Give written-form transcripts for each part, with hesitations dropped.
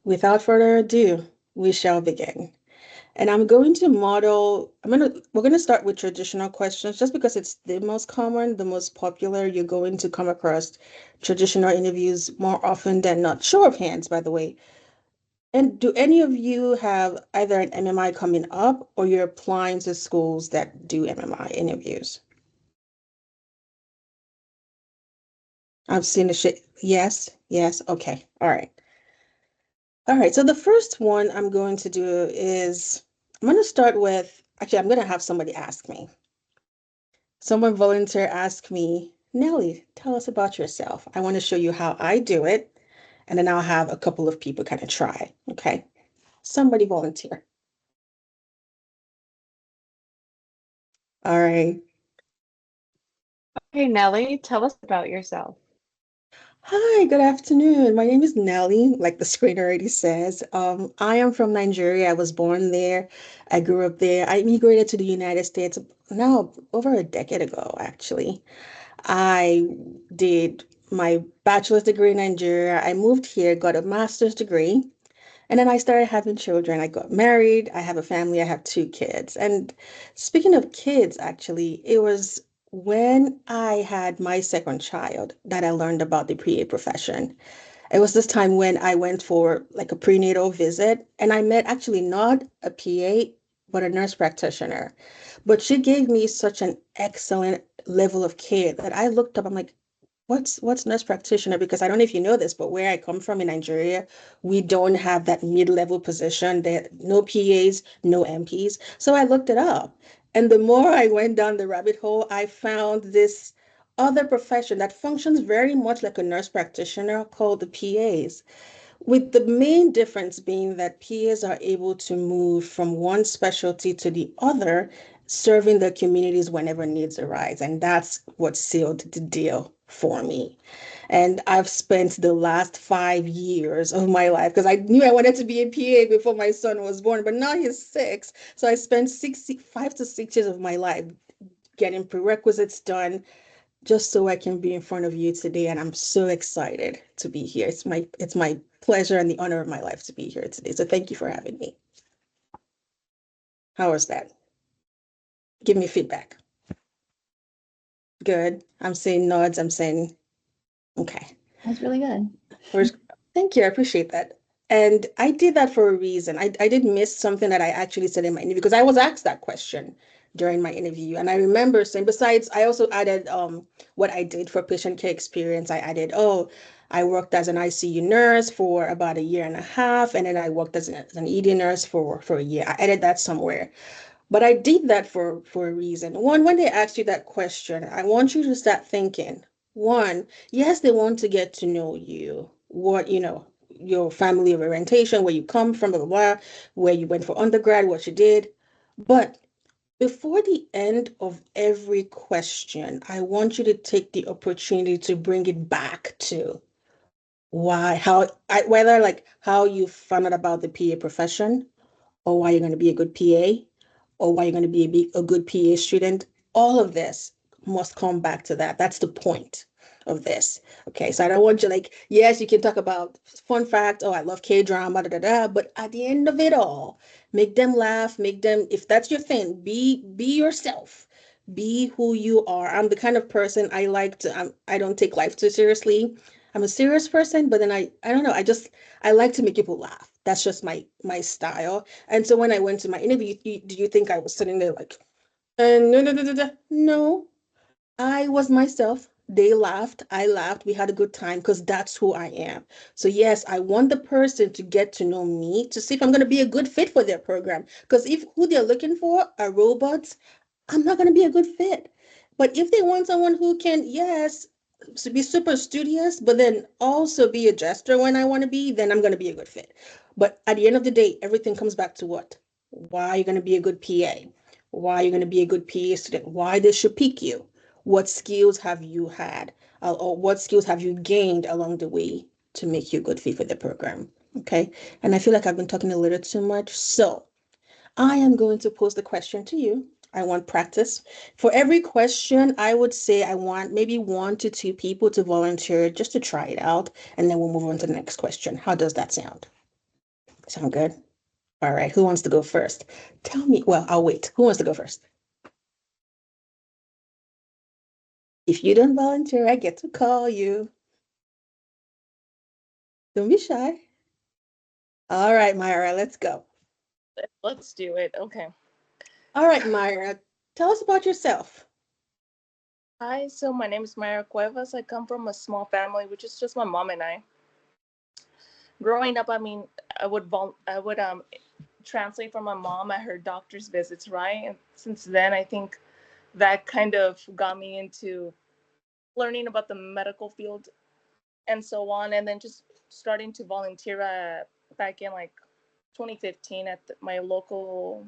Without further ado, we shall begin. And I'm going to model, we're going to start with traditional questions just because it's the most common, the most popular. You're going to come across traditional interviews more often than not. Show of hands, by the way. And do any of you have either an MMI coming up or you're applying to schools that do MMI interviews? I've seen the shit. Yes, yes. Okay. All right. All right. So the first one I'm going to do is I'm going to start with, actually, I'm going to have somebody ask me. Someone volunteer ask me, Nellie, tell us about yourself. I want to show you how I do it. And then I'll have a couple of people kind of try. Okay. Somebody volunteer. All right. Hey Nellie, tell us about yourself. Hi, good afternoon. My name is Nellie, like the screen already says. I am from Nigeria. I was born there. I grew up there. I immigrated to the United States now over a decade ago, actually. I did my bachelor's degree in Nigeria. I moved here, got a master's degree, and then I started having children. I got married. I have a family. I have two kids. And speaking of kids, actually, it was when I had my second child that I learned about the PA profession. It was this time when I went for like a prenatal visit and I met actually not a PA, but a nurse practitioner. But she gave me such an excellent level of care that I looked up, I'm like, what's nurse practitioner? Because I don't know if you know this, but where I come from in Nigeria, we don't have that mid-level position. There no PAs, no MPs. So I looked it up. And the more I went down the rabbit hole, I found this other profession that functions very much like a nurse practitioner called the PAs, with the main difference being that PAs are able to move from one specialty to the other, serving the communities whenever needs arise. And that's what sealed the deal for me. And I've spent the last 5 years of my life because I knew I wanted to be a PA before my son was born, but now he's 6. So I spent 5 to 6 years of my life getting prerequisites done, just so I can be in front of you today. And I'm so excited to be here. It's my pleasure and the honor of my life to be here today. So thank you for having me. How was that? Give me feedback. Good. I'm saying nods. I'm saying okay. That's really good. First, thank you. I appreciate that. And I did that for a reason. I did miss something that I actually said in my interview because I was asked that question during my interview. And I remember saying, besides, I also added what I did for patient care experience. I added, oh, I worked as an ICU nurse for about a year and a half, and then I worked as an ED nurse for a year. I added that somewhere. But I did that for a reason. One, when they ask you that question, I want you to start thinking. One, yes, they want to get to know you, your family of orientation, where you come from, blah, blah, blah, where you went for undergrad, what you did. But before the end of every question, I want you to take the opportunity to bring it back to why, whether like how you found out about the PA profession, or why you're going to be a good PA, or why you're going to be a good PA student. All of this must come back to that. That's the point of this. Okay, so I don't want you like, yes, you can talk about fun fact. Oh, I love K drama, da da da. But at the end of it all, make them laugh. Make them, if that's your thing, be yourself. Be who you are. I'm the kind of person I like to. I don't take life too seriously. I'm a serious person, but then I don't know. I like to make people laugh. That's just my style. And so when I went to my interview, do you think I was sitting there like, no, no, no, no, no, no. I was myself. They laughed. I laughed. We had a good time because that's who I am. So yes, I want the person to get to know me to see if I'm going to be a good fit for their program. Because if who they're looking for are robots, I'm not going to be a good fit. But if they want someone who can, yes, be super studious, but then also be a jester when I want to be, then I'm going to be a good fit. But at the end of the day, everything comes back to what? Why you're going to be a good PA? Why you're going to be a good PA student? Why this should pique you? What skills have you had? Or what skills have you gained along the way to make you a good fit for the program? Okay. And I feel like I've been talking a little too much. So I am going to pose the question to you. I want practice. For every question, I would say I want maybe 1 to 2 people to volunteer just to try it out, and then we'll move on to the next question. How does that sound? Sound good? All right. Who wants to go first? Tell me. Well, I'll wait. Who wants to go first? If you don't volunteer, I get to call you. Don't be shy. All right, Myra, let's go. Let's do it. Okay. All right, Myra, tell us about yourself. Hi, so my name is Mayra Cuevas. I come from a small family, which is just my mom and I. Growing up, I mean, I would translate for my mom at her doctor's visits, right? And since then, I think that kind of got me into learning about the medical field and so on, and then just starting to volunteer back in like 2015 at my local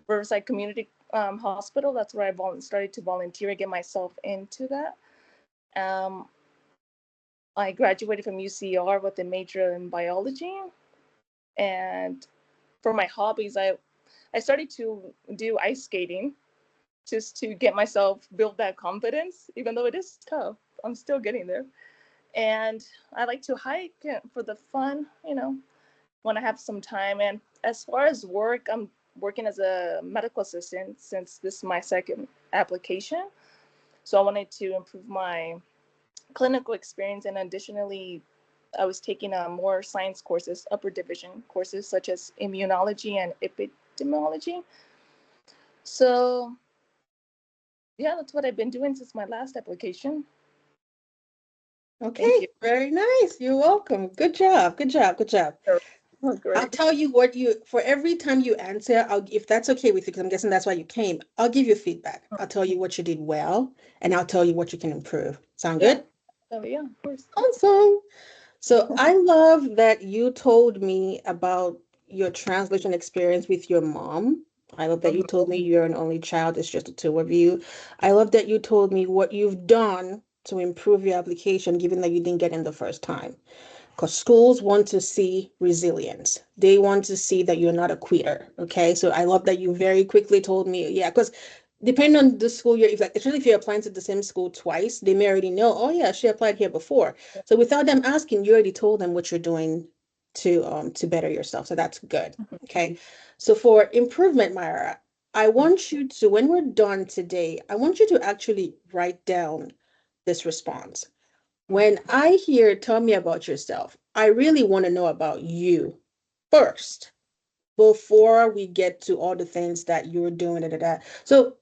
Riverside Community Hospital. That's where I started to volunteer and get myself into that. Um, I graduated from UCR with a major in biology, and for my hobbies, I started to do ice skating just to get myself build that confidence, even though it is tough. I'm still getting there. And I like to hike for the fun, when I have some time. And as far as work, I'm working as a medical assistant since this is my second application. So I wanted to improve my clinical experience, and additionally, I was taking more science courses, upper division courses such as immunology and epidemiology. So yeah, that's what I've been doing since my last application. Thank Okay, you. very nice. You're welcome. Good job. Good job. Good job. Oh, I'll great. tell you what you, for every time you answer, if that's okay with you, because I'm guessing that's why you came, I'll give you feedback. I'll tell you what you did well, and I'll tell you what you can improve. Sound Yeah. good? Oh, yeah, of course. Awesome. So I love that you told me about your translation experience with your mom. I love that you Mhm. told me you're an only child, it's just the two of you. I love that you told me what you've done to improve your application, given that you didn't get in the first time. Because schools want to see resilience. They want to see that you're not a quitter. Okay. So I love that you very quickly told me, yeah, because depending on the school you're, especially if you're applying to the same school twice, they may already know, oh yeah, she applied here before. So without them asking, you already told them what you're doing to better yourself. So that's good. Okay. So for improvement, Myra, I want you to, when we're done today, I want you to actually write down this response. When I hear tell me about yourself, I really want to know about you first before we get to all the things that you're doing. Da, da, da. So,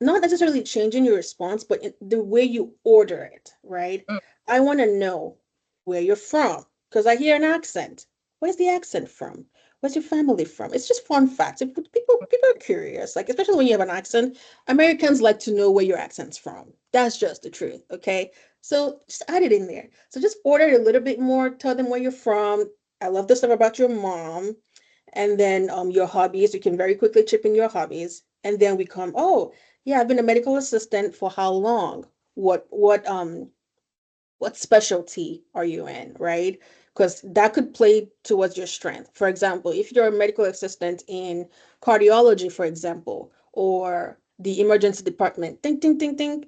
not necessarily changing your response, but the way you order it, right? Mm. I want to know where you're from because I hear an accent. Where's the accent from? Where's your family from? It's just fun facts. People are curious, like especially when you have an accent. Americans like to know where your accent's from. That's just the truth, okay? So just add it in there. So just order it a little bit more. Tell them where you're from. I love the stuff about your mom, and then your hobbies. You can very quickly chip in your hobbies, and then we come, oh yeah, I've been a medical assistant for how long? What specialty are you in, right? Because that could play towards your strength. For example, if you're a medical assistant in cardiology, for example, or the emergency department, think, think, think, think.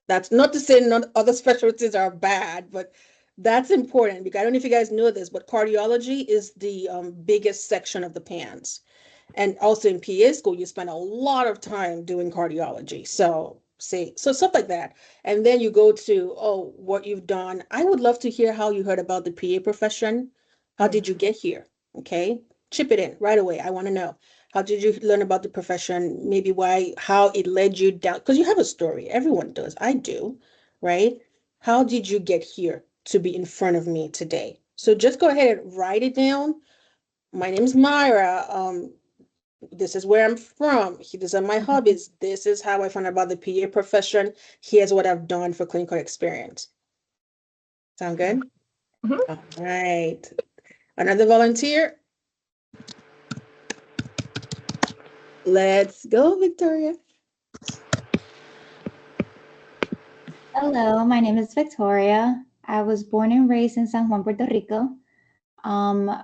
That's not to say none other specialties are bad, but that's important because I don't know if you guys know this, but cardiology is the biggest section of the PANS. And also in PA school, you spend a lot of time doing cardiology. So see, so stuff like that. And then you go to, oh, what you've done. I would love to hear how you heard about the PA profession. How Mm. did you get here? Okay. Chip it in right away. I want to know. How did you learn about the profession? Maybe why, how it led you down? Because you have a story. Everyone does. I do, right? How did you get here to be in front of me today? So just go ahead and write it down. My name is Myra. This is where I'm from. These are my hobbies. This is how I found out about the PA profession. Here's what I've done for clinical experience. Sound Okay. good? Mhm. All right. Another volunteer? Let's go, Victoria. Hello, my name is Victoria. I was born and raised in San Juan, Puerto Rico.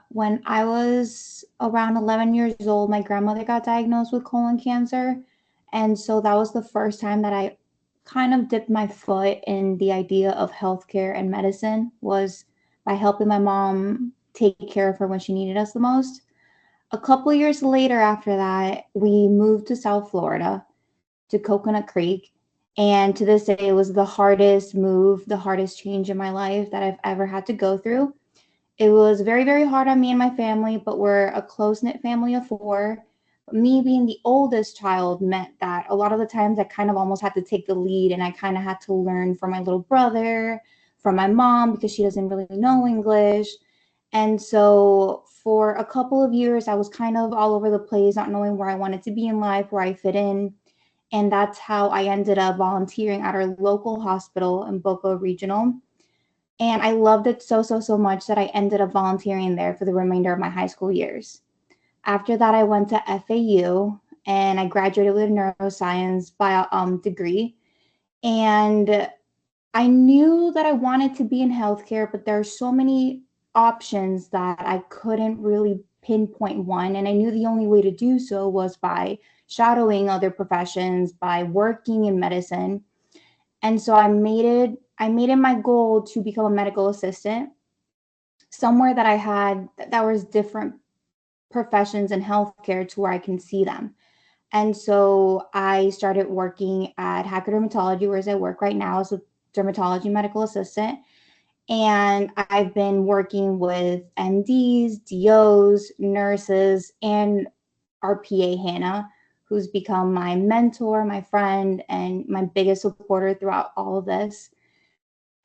When I was around 11 years old, my grandmother got diagnosed with colon cancer. And so that was the first time that I kind of dipped my foot in the idea of healthcare and medicine was by helping my mom take care of her when she needed us the most. A couple years later after that, we moved to South Florida, to Coconut Creek. And to this day, it was the hardest move, the hardest change in my life that I've ever had to go through. It was very, very hard on me and my family, but we're a close-knit family of four. Me being the oldest child meant that a lot of the times I kind of almost had to take the lead, and I kind of had to learn from my little brother, from my mom, because she doesn't really know English. And so for a couple of years, I was kind of all over the place, not knowing where I wanted to be in life, where I fit in. And that's how I ended up volunteering at our local hospital in Boca Regional. And I loved it so, so, so much that I ended up volunteering there for the remainder of my high school years. After that, I went to FAU and I graduated with a neuroscience degree. And I knew that I wanted to be in healthcare, but there are so many options that I couldn't really pinpoint one. And I knew the only way to do so was by shadowing other professions, by working in medicine. And so I made it my goal to become a medical assistant somewhere that I had that was different professions in healthcare to where I can see them. And so I started working at Hacker Dermatology, whereas I work right now as a dermatology medical assistant. And I've been working with MDs, DOs, nurses, and our PA, Hannah, who's become my mentor, my friend, and my biggest supporter throughout all of this.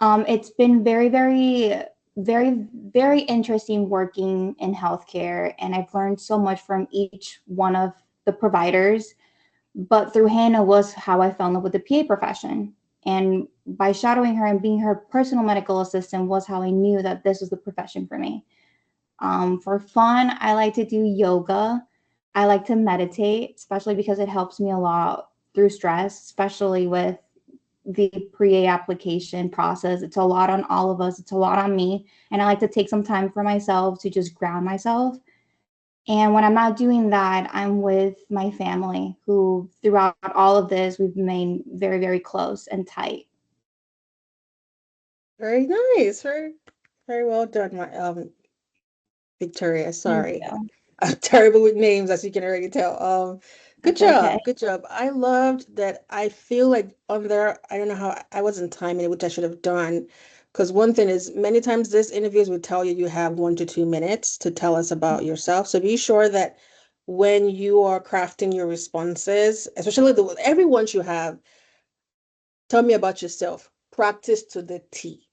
It's been very, very, very, very interesting working in healthcare, and I've learned so much from each one of the providers. But through Hannah was how I fell in love with the PA profession. And by shadowing her and being her personal medical assistant was how I knew that this was the profession for me. For fun, I like to do yoga. I like to meditate, especially because it helps me a lot through stress, especially with the pre application process. It's a lot on all of us, it's a lot on me. And I like to take some time for myself to just ground myself. And when I'm not doing that, I'm with my family, who throughout all of this, we've remained very, very close and tight. Very nice. Very, very well done, my Victoria. Thank Sorry. you. I'm terrible with names, as you can already tell. Good That's okay. job. Good job. I loved that. I feel like on there, I don't know how I wasn't timing it, which I should have done. Because one thing is, many times this interviews would tell you you have 1 to 2 minutes to tell us about yourself. So be sure that when you are crafting your responses, especially every ones you have, tell me about yourself. Practice to the T.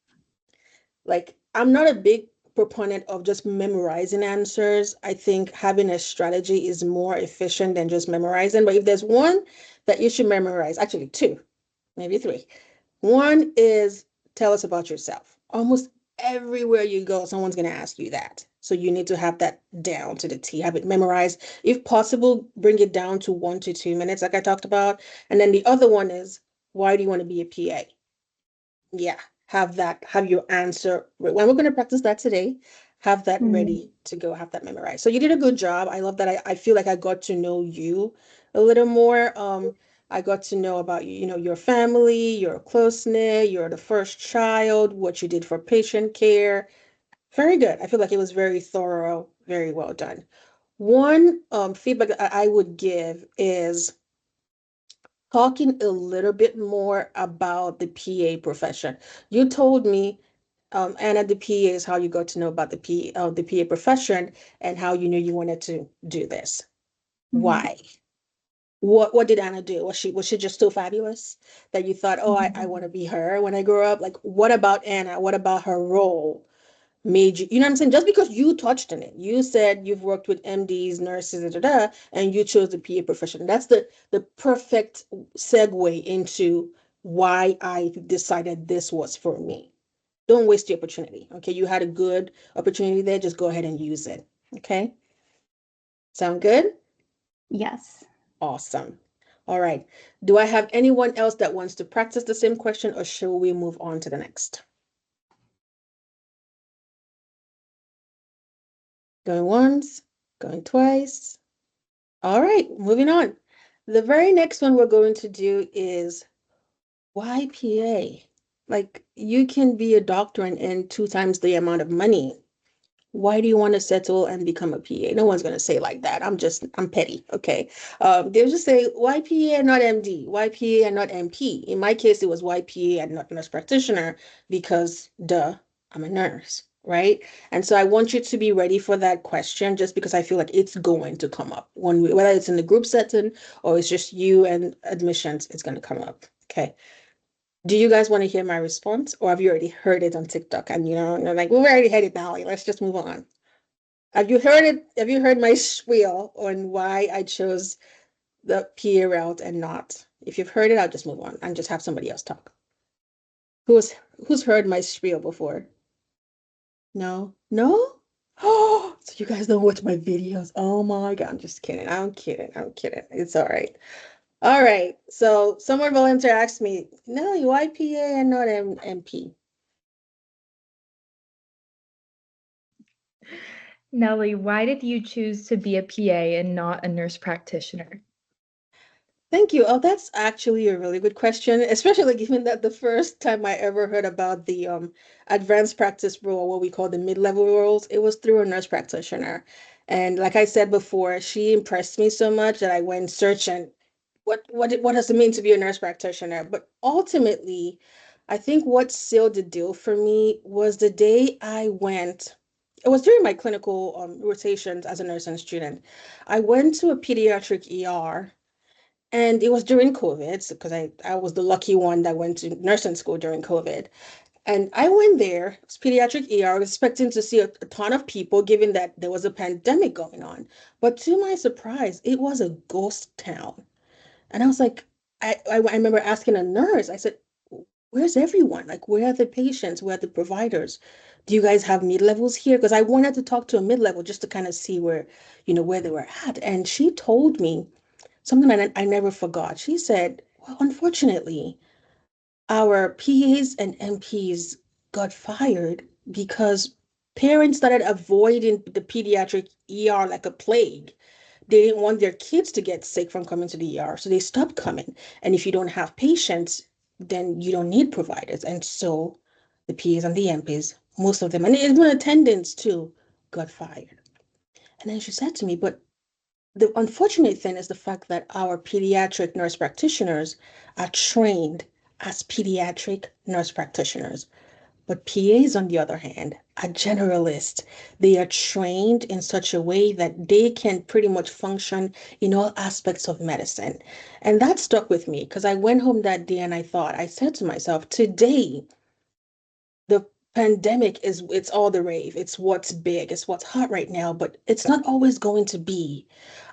Like, I'm not a big proponent of just memorizing answers. I think having a strategy is more efficient than just memorizing. But if there's one that you should memorize, actually two, maybe three. One is tell us about yourself. Almost everywhere you go, someone's going to ask you that. So you need to have that down to the T, have it memorized. If possible, bring it down to 1 to 2 minutes, like I talked about. And then the other one is, why do you want to be a PA? Yeah, have your answer. When we're going to practice that today, have that Mhm. ready to go, have that memorized. So you did a good job. I love that. I feel like I got to know you a little more. I got to know about you, your family, your close-knit, you're the first child, what you did for patient care. Very good. I feel like it was very thorough, very well done. One feedback that I would give is talking a little bit more about the PA profession. You told me, Anna, the PA is how you got to know about the PA profession and how you knew you wanted to do this. Mhm. Why? What did Anna do? Was she just so fabulous that you thought, oh, I want to be her when I grow up? Like, what about Anna? What about her role made you know what I'm saying? Just because you touched on it, you said you've worked with MDs, nurses, and you chose the PA profession. That's the perfect segue into why I decided this was for me. Don't waste the opportunity. Okay, you had a good opportunity there. Just go ahead and use it. Okay, sound good? Yes. Awesome. All right. Do I have anyone else that wants to practice the same question, or shall we move on to the next? Going once, going twice. All right, moving on. The very next one we're going to do is why PA? Like, you can be a doctor and earn 2 times the amount of money. Why do you want to settle and become a PA? No one's going to say like that. I'm petty. Okay. They'll just say, why PA and not MD? Why PA and not MP? In my case, it was why PA and not nurse practitioner because, duh, I'm a nurse, right? And so I want you to be ready for that question just because I feel like it's going to come up. Whether it's in the group setting or it's just you and admissions, it's going to come up. Okay. Do you guys want to hear my response, or have you already heard it on TikTok? And you're like, we've already heard it now. Like, let's just move on. Have you heard it? Have you heard my spiel on why I chose the PA route and not? If you've heard it, I'll just move on and just have somebody else talk. Who's heard my spiel before? No? No? Oh, so you guys don't watch my videos. Oh my God, I'm just kidding. I'm kidding. I'm kidding. It's all right. All right. So someone volunteer asked me, no, you IPA and not MP. Nellie, why did you choose to be a PA and not a nurse practitioner? Thank you. Oh, that's actually a really good question, especially given that the first time I ever heard about the advanced practice role, what we call the mid-level roles, it was through a nurse practitioner. And like I said before, she impressed me so much that I went searching what does it mean to be a nurse practitioner? But ultimately, I think what sealed the deal for me was the day I went. It was during my clinical rotations as a nursing student. I went to a pediatric ER and it was during COVID because I was the lucky one that went to nursing school during COVID. And I went there, it was pediatric ER, I was expecting to see a ton of people given that there was a pandemic going on. But to my surprise, it was a ghost town. And I was like, I remember asking a nurse, I said, where's everyone? Like, where are the patients? Where are the providers? Do you guys have mid-levels here? Because I wanted to talk to a mid-level just to kind of see where they were at. And she told me something that I never forgot. She said, well, unfortunately, our PAs and MPs got fired because parents started avoiding the pediatric ER like a plague. They didn't want their kids to get sick from coming to the ER, so they stopped coming. And if you don't have patients, then you don't need providers. And so the PAs and the MPs, most of them, and even attendants too, got fired. And then she said to me, but the unfortunate thing is the fact that our pediatric nurse practitioners are trained as pediatric nurse practitioners. But PAs, on the other hand, are generalists. They are trained in such a way that they can pretty much function in all aspects of medicine. And that stuck with me because I went home that day and I said to myself, today, the pandemic it's all the rave. It's what's big, it's what's hot right now, but it's not always going to be.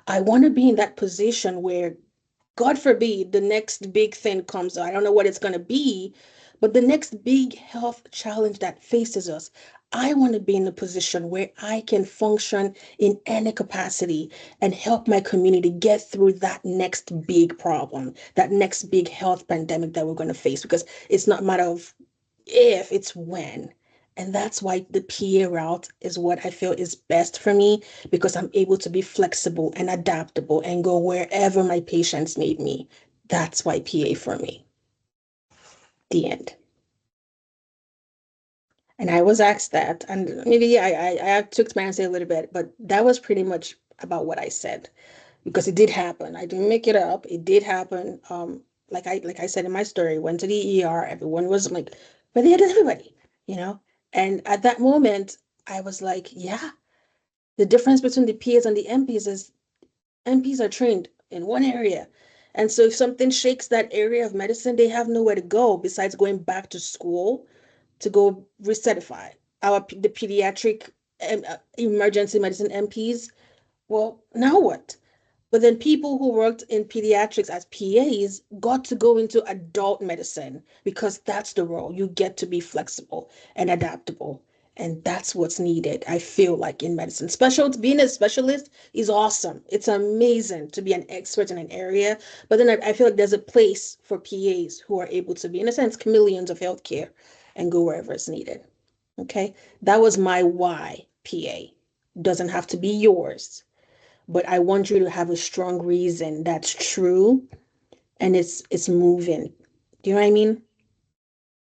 I want to be in that position where, God forbid, the next big thing comes. I don't know what it's going to be, but the next big health challenge that faces us, I want to be in a position where I can function in any capacity and help my community get through that next big problem, that next big health pandemic that we're going to face, because it's not a matter of if, it's when. And that's why the PA route is what I feel is best for me because I'm able to be flexible and adaptable and go wherever my patients need me. That's why PA for me. The end. And I was asked that, and maybe I took my answer a little bit, but that was pretty much about what I said because it did happen. I didn't make it up. It did happen. Like I said in my story, went to the ER. Everyone was like, but they had everybody, you know. And at that moment, I was like, yeah. The difference between the PAs and the MPs is MPs are trained in one area. And so if something shakes that area of medicine, they have nowhere to go besides going back to school to go recertify. The pediatric emergency medicine MPs, well, now what? But then people who worked in pediatrics as PAs got to go into adult medicine because that's the role. You get to be flexible and adaptable. And that's what's needed, I feel like, in medicine. Being a specialist is awesome. It's amazing to be an expert in an area. But then I feel like there's a place for PAs who are able to be, in a sense, chameleons of healthcare and go wherever it's needed. Okay. That was my why PA. Doesn't have to be yours, but I want you to have a strong reason that's true and it's moving. Do you know what I mean?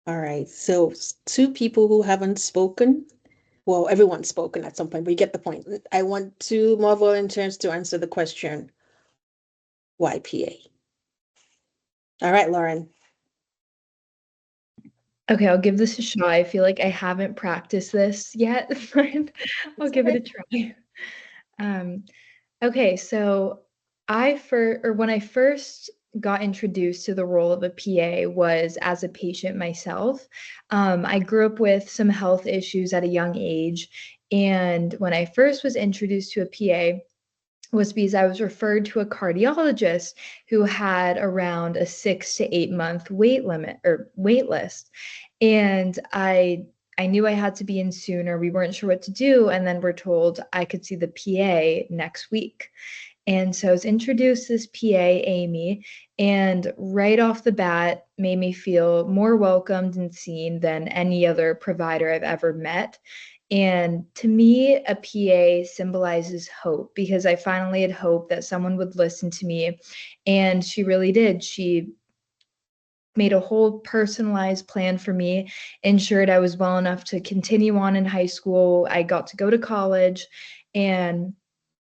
All right. So two people who haven't spoken. Well, everyone's spoken at some point, but you get the point. I want two more volunteers to answer the question, why PA? All right, Lauren. Okay, I'll give this a shot. I feel like I haven't practiced this yet, but I'll give it a try. Okay, so when I first got introduced to the role of a PA was as a patient myself. I grew up with some health issues at a young age, and when I first was introduced to a PA, was because I was referred to a cardiologist who had around a 6 to 8 month wait limit or wait list. And I knew I had to be in sooner. We weren't sure what to do. And then we're told I could see the PA next week. And so I was introduced to this PA, Amy, and right off the bat made me feel more welcomed and seen than any other provider I've ever met. And to me, a PA symbolizes hope because I finally had hope that someone would listen to me. And she really did. She made a whole personalized plan for me, ensured I was well enough to continue on in high school. I got to go to college, and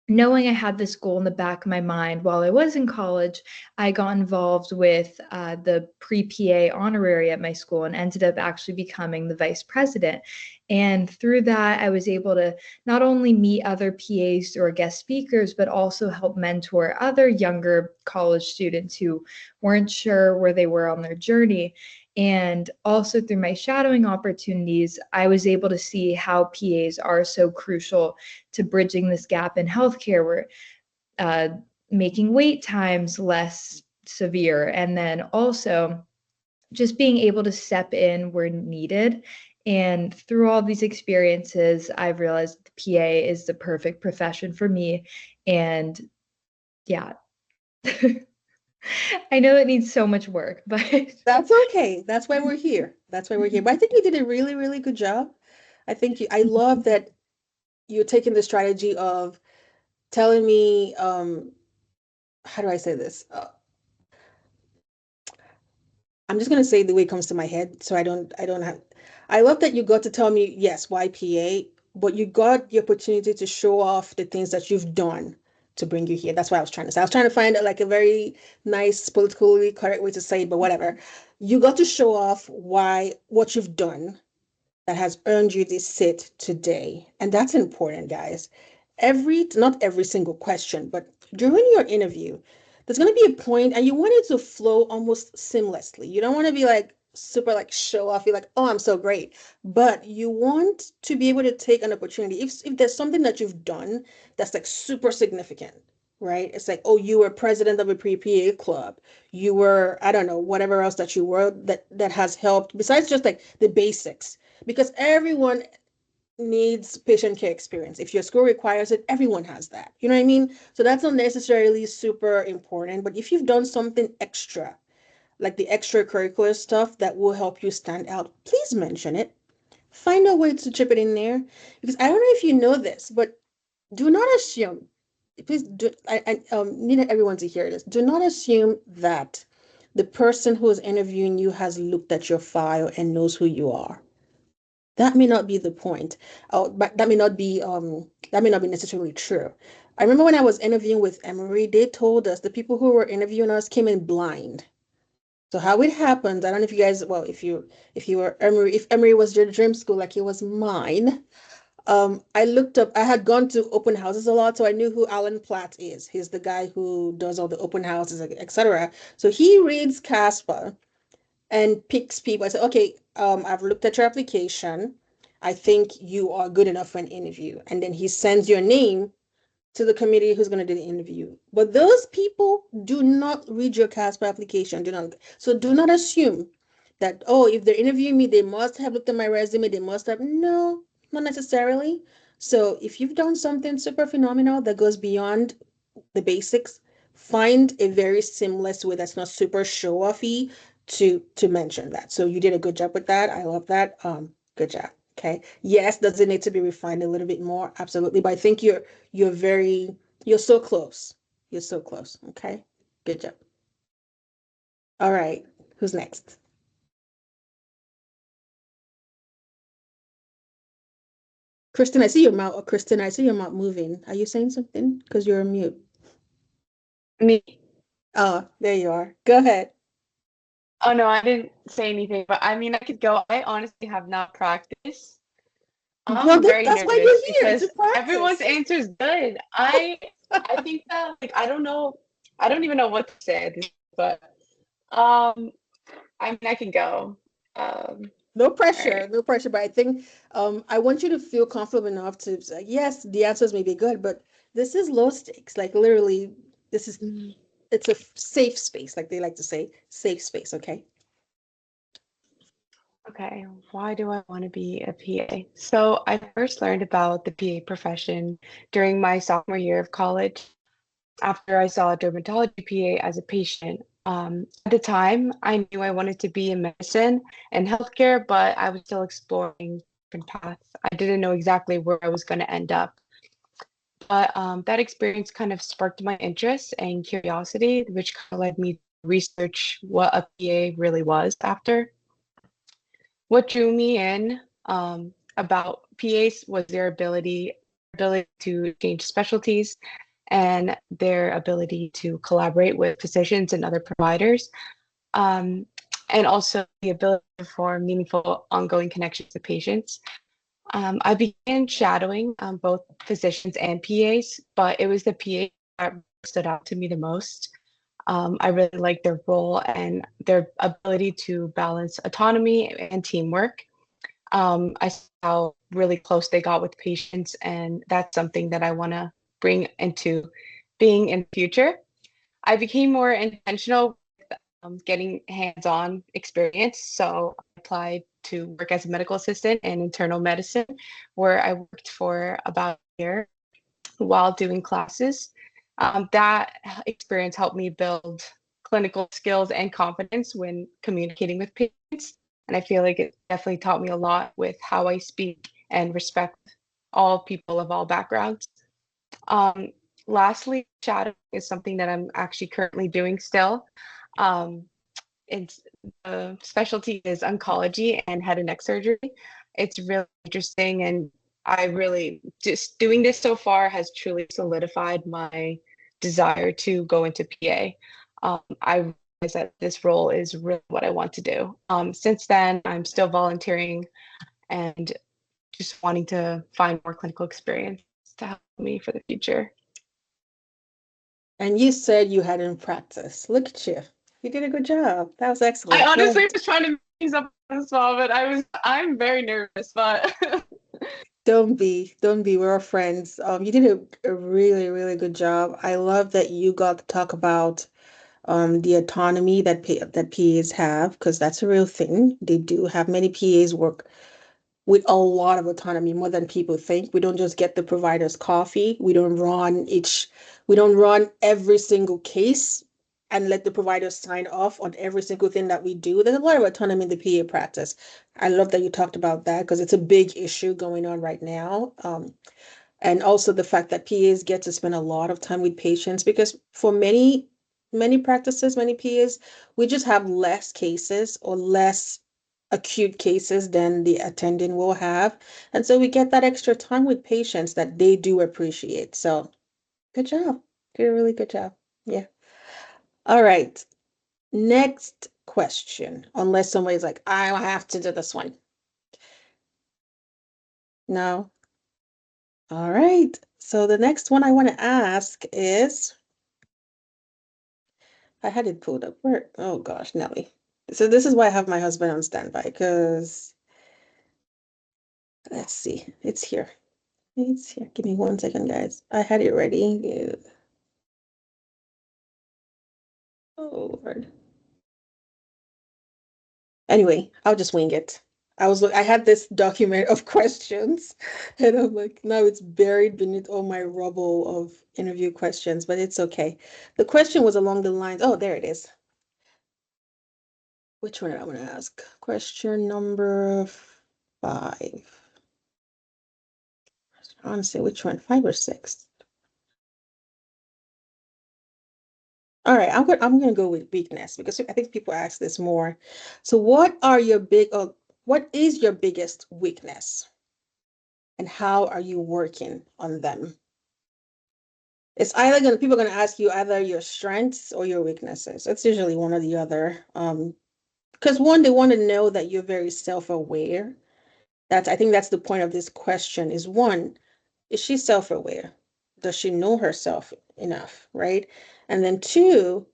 knowing I had this goal in the back of my mind while I was in college, I got involved with the pre-PA honorary at my school and ended up actually becoming the vice president. And through that, I was able to not only meet other PAs or guest speakers, but also help mentor other younger college students who weren't sure where they were on their journey. And also through my shadowing opportunities, I was able to see how PAs are so crucial to bridging this gap in healthcare, where uh, making wait times less severe, and then also just being able to step in where needed. And through all these experiences, I've realized the PA is the perfect profession for me. And yeah, I know it needs so much work, but That's okay. That's why we're here. That's why we're here. But I think you did a really, really good job. I love that you're taking the strategy of telling me, how do I say this? I'm just gonna say the way it comes to my head, so I don't have. I love that you got to tell me, yes, why PA, but you got the opportunity to show off the things that you've done to bring you here. That's what I was trying to say. I was trying to find like a very nice, politically correct way to say it, but whatever. You got to show off what you've done that has earned you this sit today. And that's important, guys. Not every single question, but during your interview, there's going to be a point and you want it to flow almost seamlessly. You don't want to be like super like show off. You're like, oh, I'm so great. But you want to be able to take an opportunity. If there's something that you've done that's like super significant, right? It's like, oh, you were president of a pre-PA club. You were, I don't know, whatever else that you were that has helped besides just like the basics, because everyone needs patient care experience. If your school requires it, everyone has that. You know what I mean? So that's not necessarily super important, but if you've done something extra, like the extracurricular stuff that will help you stand out, please mention it. Find a way to chip it in there. Because I don't know if you know this, but do not assume, please do, I need everyone to hear this. Do not assume that the person who is interviewing you has looked at your file and knows who you are. That may not be the point. But that may not be necessarily true. I remember when I was interviewing with Emory, they told us the people who were interviewing us came in blind. So how it happened, I don't know if you guys, well, if you were Emory, if Emory was your dream school like it was mine, I looked up, I had gone to open houses a lot, so I knew who Alan Platt is. He's the guy who does all the open houses, etc. So he reads Casper and picks people. I said, okay, I've looked at your application. I think you are good enough for an interview. And then he sends your name to the committee who's going to do the interview. But those people do not read your CASPA application. Do not. So do not assume that, oh, if they're interviewing me, they must have looked at my resume. They must have. No, not necessarily. So if you've done something super phenomenal that goes beyond the basics, find a very seamless way that's not super show-offy to mention that. So you did a good job with that. I love that. Good job. Okay. Yes, does it need to be refined a little bit more? Absolutely. But I think you're very you're so close. You're so close. Okay. Good job. All right. Who's next? Kristen, I see your mouth. Oh, Kristen, I see your mouth moving. Are you saying something? Because you're on mute. Me. Oh, there you are. Go ahead. Oh no, I didn't say anything, but I mean, I could go. I honestly have not practiced. Well, I'm very that's why nervous you're here to because everyone's practice. answer is good. I think that like I don't know, I don't even know what to say at this, but um, I mean, I can go. No All right. pressure, no pressure. But I think I want you to feel comfortable enough to say, yes, the answers may be good, but this is low stakes. Like literally, this is Mm, it's a safe space, like they like to say, safe space. Okay. Okay, why do I want to be a PA? So I first learned about the PA profession during my sophomore year of college after I saw a dermatology PA as a patient. At the time, I knew I wanted to be in medicine and healthcare, but I was still exploring different paths. I didn't know exactly where I was going to end up. But that experience kind of sparked my interest and curiosity, which kind of led me to research what a PA really was after. What drew me in about PAs was their ability to change specialties and their ability to collaborate with physicians and other providers, um, and also the ability to form meaningful ongoing connections with patients. I began shadowing both physicians and PAs, but it was the PA that stood out to me the most. I really liked their role and their ability to balance autonomy and teamwork. I saw how really close they got with patients, and that's something that I want to bring into being in the future. I became more intentional getting hands-on experience. So I applied to work as a medical assistant in internal medicine, where I worked for about a year while doing classes. That experience helped me build clinical skills and confidence when communicating with patients. And I feel like it definitely taught me a lot with how I speak and respect all people of all backgrounds. Um, Lastly, shadowing is something that I'm actually currently doing still. Um, it's the specialty is oncology and head and neck surgery. It's really interesting, and I really just doing this so far has truly solidified my desire to go into PA. I realize that this role is really what I want to do. Since then, I'm still volunteering and just wanting to find more clinical experience to help me for the future. And you said you hadn't practiced. Look at you. You did a good job. That was I excellent. honestly was trying to make things up on the spot, but I'm very nervous, but Don't be. We're all friends. You did a really, really good job. I love that you got to talk about the autonomy that PAs have, because that's a real thing. They do have many PAs work with a lot of autonomy, more than people think. We don't just get the provider's coffee. We don't run every single case and let the provider sign off on every single thing that we do. There's a lot of autonomy in the PA practice. I love that you talked about that because it's a big issue going on right now. And also the fact that PAs get to spend a lot of time with patients, because for many practices, many PAs, we just have less cases or less acute cases than the attending will have. And so we get that extra time with patients that they do appreciate. So good job. Did a really good job. Yeah. All right. Next question. Unless somebody's like, I have to do this one. No. All right. So the next one I want to ask is, I had it pulled up. Where? Oh gosh, Nelly. So this is why I have my husband on standby, because let's see. It's here. It's here. Give me 1 second, guys. I had it ready. Yeah. Oh Lord. Anyway, I'll just wing it. I had this document of questions, and I'm like, now it's buried beneath all my rubble of interview questions, but it's okay. The question was along the lines, oh, there it is. Which one am I going to ask? Question number 5. I want to say which one, 5 or 6. All right, I'm gonna go with weakness, because I think people ask this more. So what is your biggest weakness? and how are you working on them? It's either going to people are going to ask you either your strengths or your weaknesses. It's usually one or the other. Because one, they want to know that you're very self-aware. I think that's the point of this question is one, is she self-aware? Does she know herself enough, right? And then two,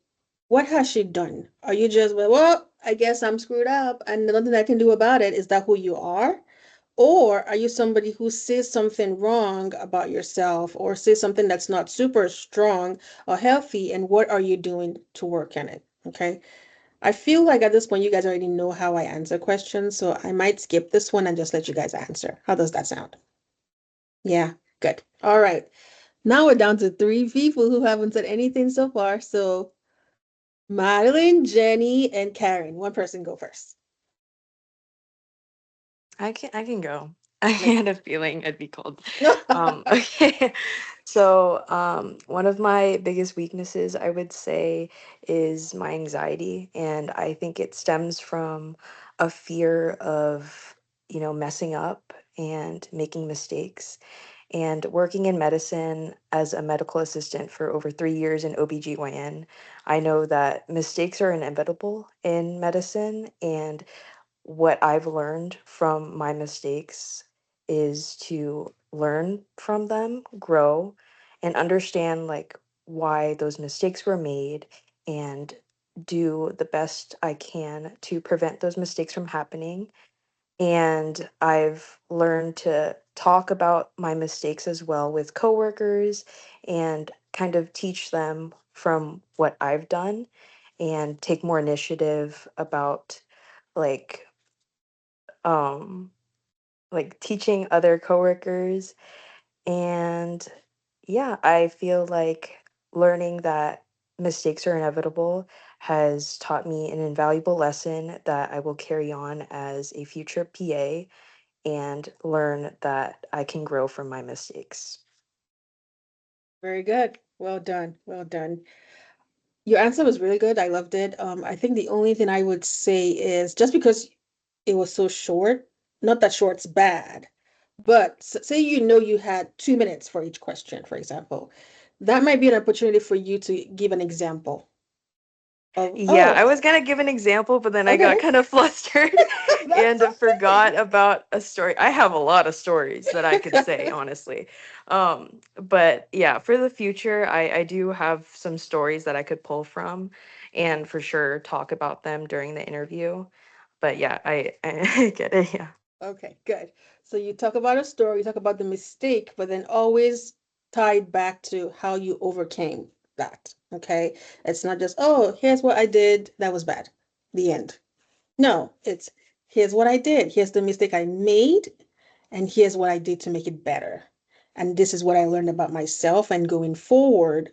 what has she done? Are you just, well, I guess I'm screwed up and nothing I can do about it. Is that who you are? Or are you somebody who sees something wrong about yourself or sees something that's not super strong or healthy? And what are you doing to work on it? Okay. I feel like at this point, you guys already know how I answer questions. So I might skip this one and just let you guys answer. How does that sound? Yeah, good. All right. Now we're down to three people who haven't said anything so far. So Madeline, Jenny, and Karen. One person go first. I can go. I had a feeling I'd be called. Okay. So, one of my biggest weaknesses, I would say, is my anxiety. And I think it stems from a fear of, messing up and making mistakes. And working in medicine as a medical assistant for over 3 years in OBGYN, I know that mistakes are inevitable in medicine. And what I've learned from my mistakes is to learn from them, grow, and understand like why those mistakes were made and do the best I can to prevent those mistakes from happening. And I've learned to talk about my mistakes as well with coworkers and kind of teach them from what I've done and take more initiative about like um teaching other coworkers. And yeah, I feel like learning that mistakes are inevitable has taught me an invaluable lesson that I will carry on as a future PA and learn that I can grow from my mistakes. Very good. Well done. Well done. Your answer was really good. I loved it. I think the only thing I would say is just because it was so short, not that short's bad, but say you had 2 minutes for each question, for example, that might be an opportunity for you to give an example of, Yeah, oh, I was gonna give an example, but then I got okay, kind of flustered that's and okay. forgot about a story. I have a lot of stories that I could say, honestly. But yeah, for the future, I do have some stories that I could pull from and for sure talk about them during the interview. But yeah, I get it, yeah. Okay, good. So you talk about a story, you talk about the mistake, but then always tied back to how you overcame that. Okay. It's not just, oh, here's what I did that was bad. The end. No, it's here's what I did. Here's the mistake I made, and here's what I did to make it better. And this is what I learned about myself. And going forward,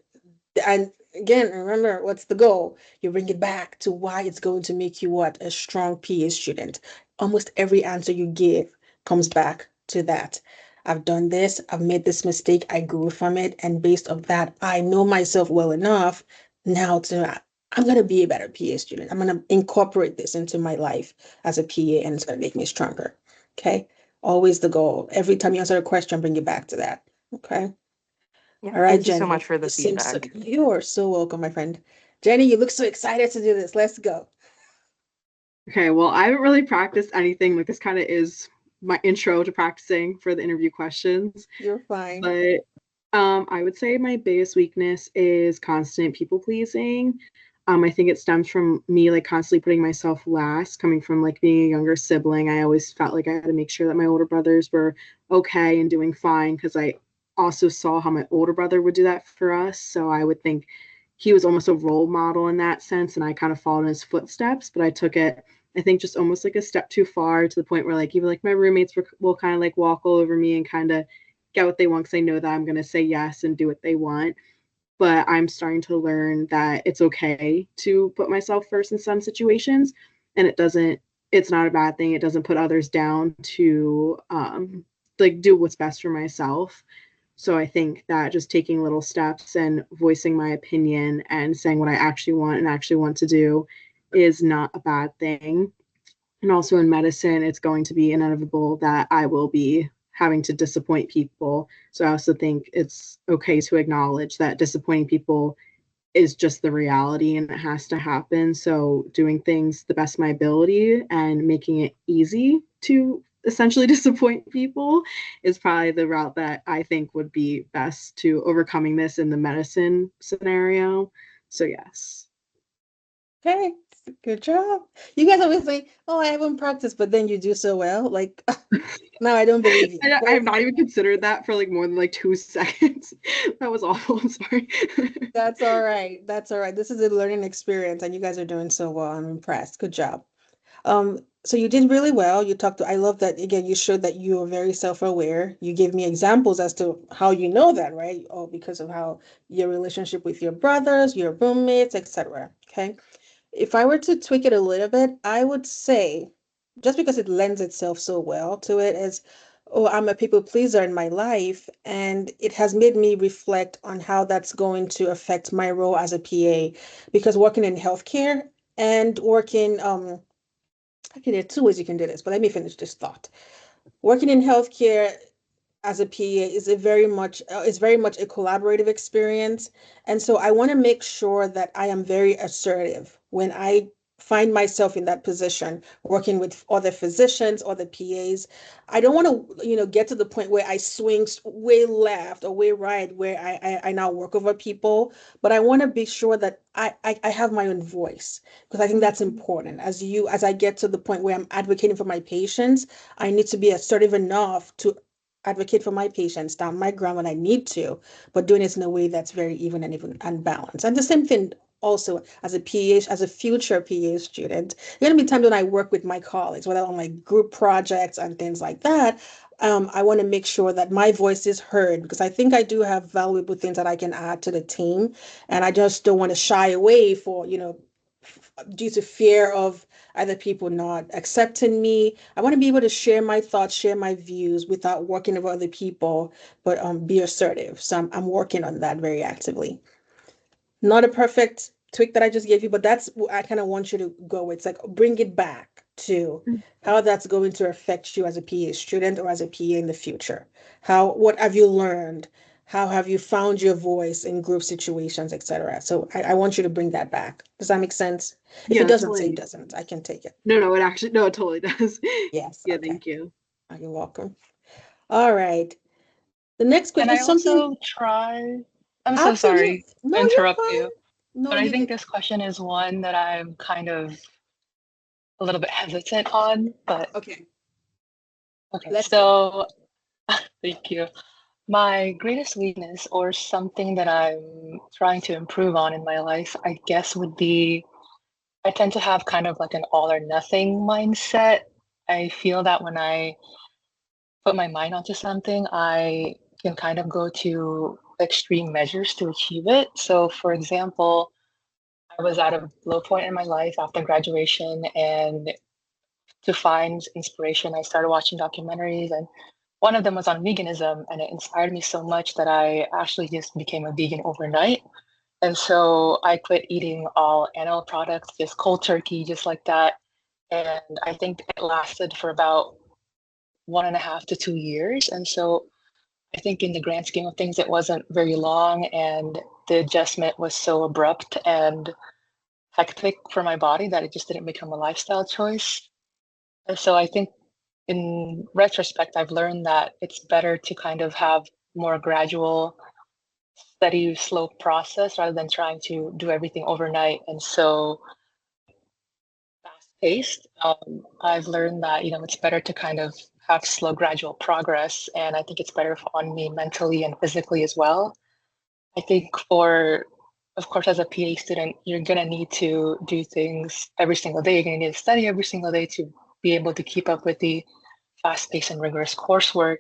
and again, remember what's the goal? You bring it back to why it's going to make you what? A strong PA student. Almost every answer you give comes back to that. I've done this, I've made this mistake, I grew from it, and based on that, I know myself well enough now to I'm gonna be a better PA student. I'm gonna incorporate this into my life as a PA, and it's gonna make me stronger. Okay. Always the goal. Every time you answer a question, bring it back to that. Okay. Yeah, All right, thank you so Jenny. much for You the seem so, feedback. you are so welcome, my friend. Jenny, you look so excited to do this. Let's go. Okay, well, I haven't really practiced anything. Like this kind of is my intro to practicing for the interview questions. You're fine. But I would say my biggest weakness is constant people pleasing. I think it stems from me like constantly putting myself last, coming from like being a younger sibling. I always felt like I had to make sure that my older brothers were okay and doing fine because I also saw how my older brother would do that for us. So I would think he was almost a role model in that sense, and I kind of followed in his footsteps, but I took it, I think, just almost like a step too far to the point where like even like my roommates will kind of like walk all over me and kind of get what they want because they know that I'm going to say yes and do what they want. But I'm starting to learn that it's okay to put myself first in some situations, and it's not a bad thing. It doesn't put others down to like do what's best for myself. So I think that just taking little steps and voicing my opinion and saying what I actually want and actually want to do is not a bad thing. And also in medicine, it's going to be inevitable that I will be having to disappoint people. So I also think it's okay to acknowledge that disappointing people is just the reality and it has to happen. So doing things the best of my ability and making it easy to essentially disappoint people is probably the route that I think would be best to overcoming this in the medicine scenario. So yes. Okay, good job. You guys always say, "Oh, I haven't practiced," but then you do so well. Like, no, I don't believe you. I have not even considered that for like more than like 2 seconds. That was awful. I'm sorry. That's all right. That's all right. This is a learning experience, and you guys are doing so well. I'm impressed. Good job. So you did really well. You talked to, I love that again, you showed that you are very self-aware. You gave me examples as to how you know that, right? Oh, because of how your relationship with your brothers, your roommates, etc. Okay. If I were to tweak it a little bit, I would say, just because it lends itself so well to it, is, oh, I'm a people pleaser in my life, and it has made me reflect on how that's going to affect my role as a PA, because working in healthcare and working, okay, there are two ways you can do this, but let me finish this thought. Working in healthcare as a PA is very much a collaborative experience. And so I want to make sure that I am very assertive when I find myself in that position, working with other physicians, other PAs. I don't want to, get to the point where I swing way left or way right, where I now work over people. But I want to be sure that I have my own voice, because I think that's important. As I get to the point where I'm advocating for my patients, I need to be assertive enough to advocate for my patients, stand my ground when I need to, but doing it in a way that's very even and balanced. And the same thing also as a PA, as a future PA student, there are gonna be times when I work with my colleagues, whether on like group projects and things like that. I want to make sure that my voice is heard, because I think I do have valuable things that I can add to the team, and I just don't want to shy away due to fear of other people not accepting me. I want to be able to share my thoughts, share my views without working over other people, but be assertive. So I'm working on that very actively. Not a perfect tweak that I just gave you, but that's what I kind of want you to go with. It's like bring it back to how that's going to affect you as a PA student or as a PA in the future. What have you learned? How have you found your voice in group situations, etc.? So I want you to bring that back. Does that make sense? If it Yeah, doesn't, say it totally. doesn't. I can take it. No, it totally does. Yes. Yeah, Okay. thank you. You're welcome. All right. The next Can question I is something. also try? I'm so Absolutely. sorry to No, you're interrupt fine. you, No, but I you think did. this question is one that I'm kind of a little bit hesitant on. But Okay. okay, Let's go. so thank you. My greatest weakness, or something that I'm trying to improve on in my life, I guess, would be I tend to have kind of like an all or nothing mindset. I feel that when I put my mind onto something, I can kind of go to extreme measures to achieve it. So, for example, I was at a low point in my life after graduation, and to find inspiration, I started watching documentaries, and one of them was on veganism, and it inspired me so much that I actually just became a vegan overnight. And so I quit eating all animal products, just cold turkey, just like that. And I think it lasted for about 1.5 to 2 years. And so I think in the grand scheme of things, it wasn't very long, and the adjustment was so abrupt and hectic for my body that it just didn't become a lifestyle choice. And so I think in retrospect, I've learned that it's better to kind of have more gradual, steady, slow process rather than trying to do everything overnight. And so fast paced, I've learned that, it's better to kind of have slow, gradual progress. And I think it's better on me mentally and physically as well. I think of course, as a PA student, you're going to need to do things every single day. You're going to need to study every single day to be able to keep up with the fast paced and rigorous coursework.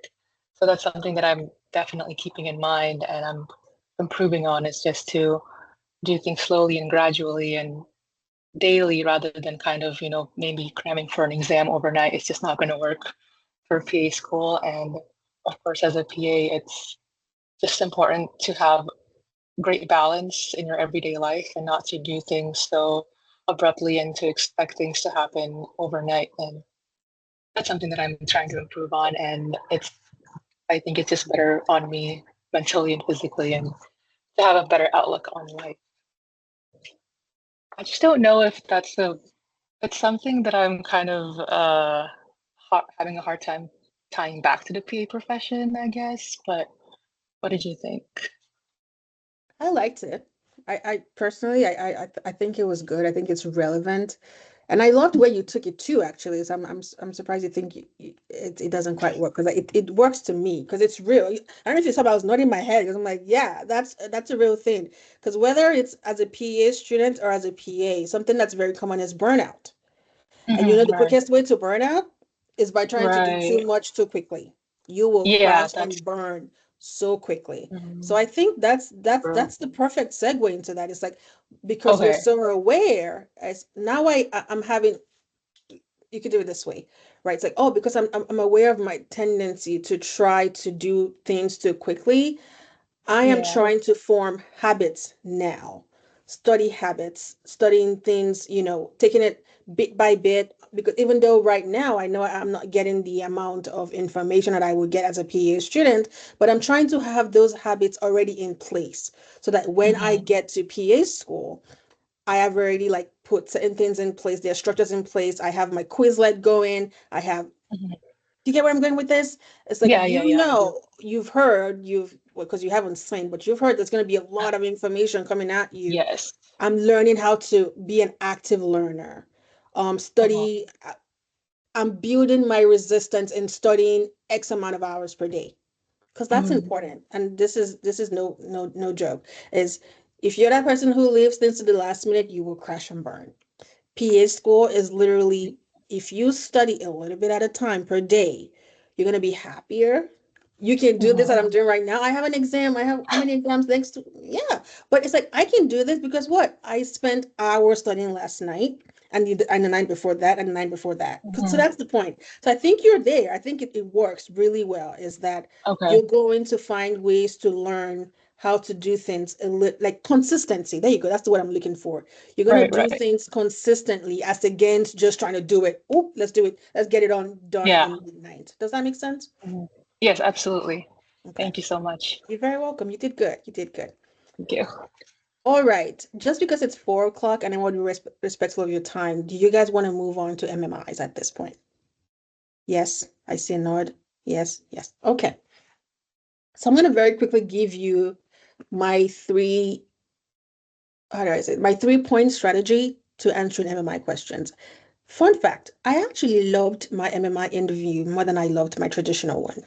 So that's something that I'm definitely keeping in mind and I'm improving on, is just to do things slowly and gradually and daily rather than kind of, maybe cramming for an exam overnight. It's just not going to work for PA school. And of course, as a PA, it's just important to have great balance in your everyday life and not to do things so abruptly and to expect things to happen overnight. And that's something that I'm trying to improve on. And it's I think it's just better on me mentally and physically, and to have a better outlook on life. I just don't know if it's something that I'm kind of having a hard time tying back to the PA profession, I guess. But what did you think? I liked it. I personally, I think it was good. I think it's relevant, and I loved where you took it to. Actually, so I'm surprised you think it doesn't quite work because it works to me because it's real. I don't know if you saw, but I was nodding my head because I'm like, yeah, that's a real thing. Because whether it's as a PA student or as a PA, something that's very common is burnout. And you know, the Right. quickest way to burn out is by trying to do too Right. much too quickly. You will Yeah, crash that's and burn so quickly. So mhm, I think true. that's the perfect segue into that. It's like because you're Okay. so aware, as now I'm having, you could do it this way, right? It's like, oh, because I'm aware of my tendency to try to do things too quickly. I am Yeah. trying to form habits now, study habits, studying things, taking it bit by bit. Because even though right now I know I'm not getting the amount of information that I would get as a PA student, but I'm trying to have those habits already in place so that when I Mhm, get to PA school, I have already like put certain things in place, their structures in place. I have my Quizlet going. I have, mhm. you get where I'm going with this? It's like, Yeah, I do. you've heard, well, because you haven't seen, but you've heard there's going to be a lot of information coming at you. Yes. I'm learning how to be an active learner. Uh-huh. Study, I'm building my resistance in studying X amount of hours per day because that's Mm, important. And this is no joke. Is if you're that person who leaves things to the last minute, you will crash and burn. PA school is literally, if you study a little bit at a time per day, you're going to be happier. You can do this mhm, that I'm doing right now. I have an exam. I have how many exams next to, yeah. But it's like I can do this because what? I spent hours studying last night and the night before that and the night before that. So mhm. that's the point. So I think you're there. I think it works really well, is that Okay. you're going to find ways to learn how to do things like consistency. There you go. That's the word I'm looking for. You're going to Right, do right. things consistently as against just trying to do it. Oh, let's do it. Let's get it done Yeah. in midnight. Does that make sense? Mhm. Yes, absolutely. Okay. Thank you so much. You're very welcome. You did good. You did good. Thank you. All right. Just because it's 4 o'clock and I want to be respectful of your time, do you guys want to move on to MMIs at this point? Yes, I see a nod. Yes, yes. Okay. So I'm going to very quickly give you my how do I say it? My 3-point strategy to answering MMI questions. Fun fact, I actually loved my MMI interview more than I loved my traditional one.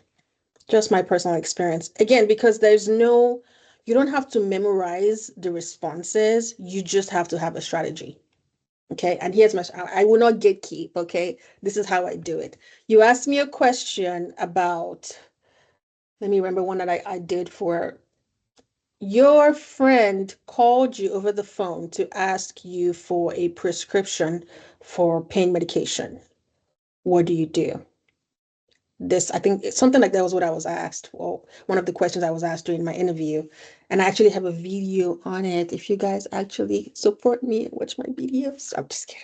Just my personal experience. Again, because you don't have to memorize the responses. You just have to have a strategy. Okay. And here's I will not gatekeep. Okay. This is how I do it. You asked me a question about, let me remember one that I did for your friend called you over the phone to ask you for a prescription for pain medication. What do you do? This, I think something like that was what I was asked. Well, one of the questions I was asked during my interview. And I actually have a video on it. If you guys actually support me and watch my videos, I'm just kidding.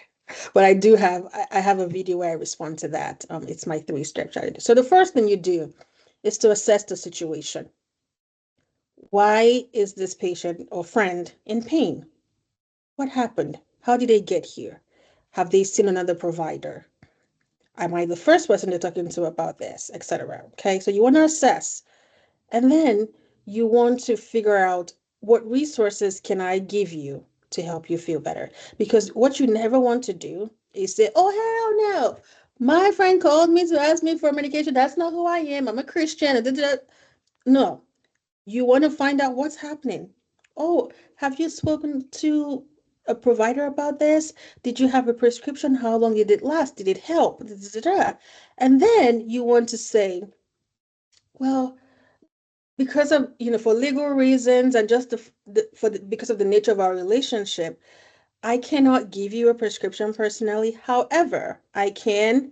But I have a video where I respond to that. It's my 3-step strategy. So the first thing you do is to assess the situation. Why is this patient or friend in pain? What happened? How did they get here? Have they seen another provider? Am I the first person they're talking to about this, etc.? Okay, so you want to assess, and then you want to figure out what resources can I give you to help you feel better. Because what you never want to do is say, oh, hell no. My friend called me to ask me for medication. That's not who I am. I'm a Christian. No, you want to find out what's happening. Oh, have you spoken to a provider about this? Did you have a prescription? How long did it last? Did it help? And then you want to say, well, because of, for legal reasons and just because of the nature of our relationship, I cannot give you a prescription personally. However, I can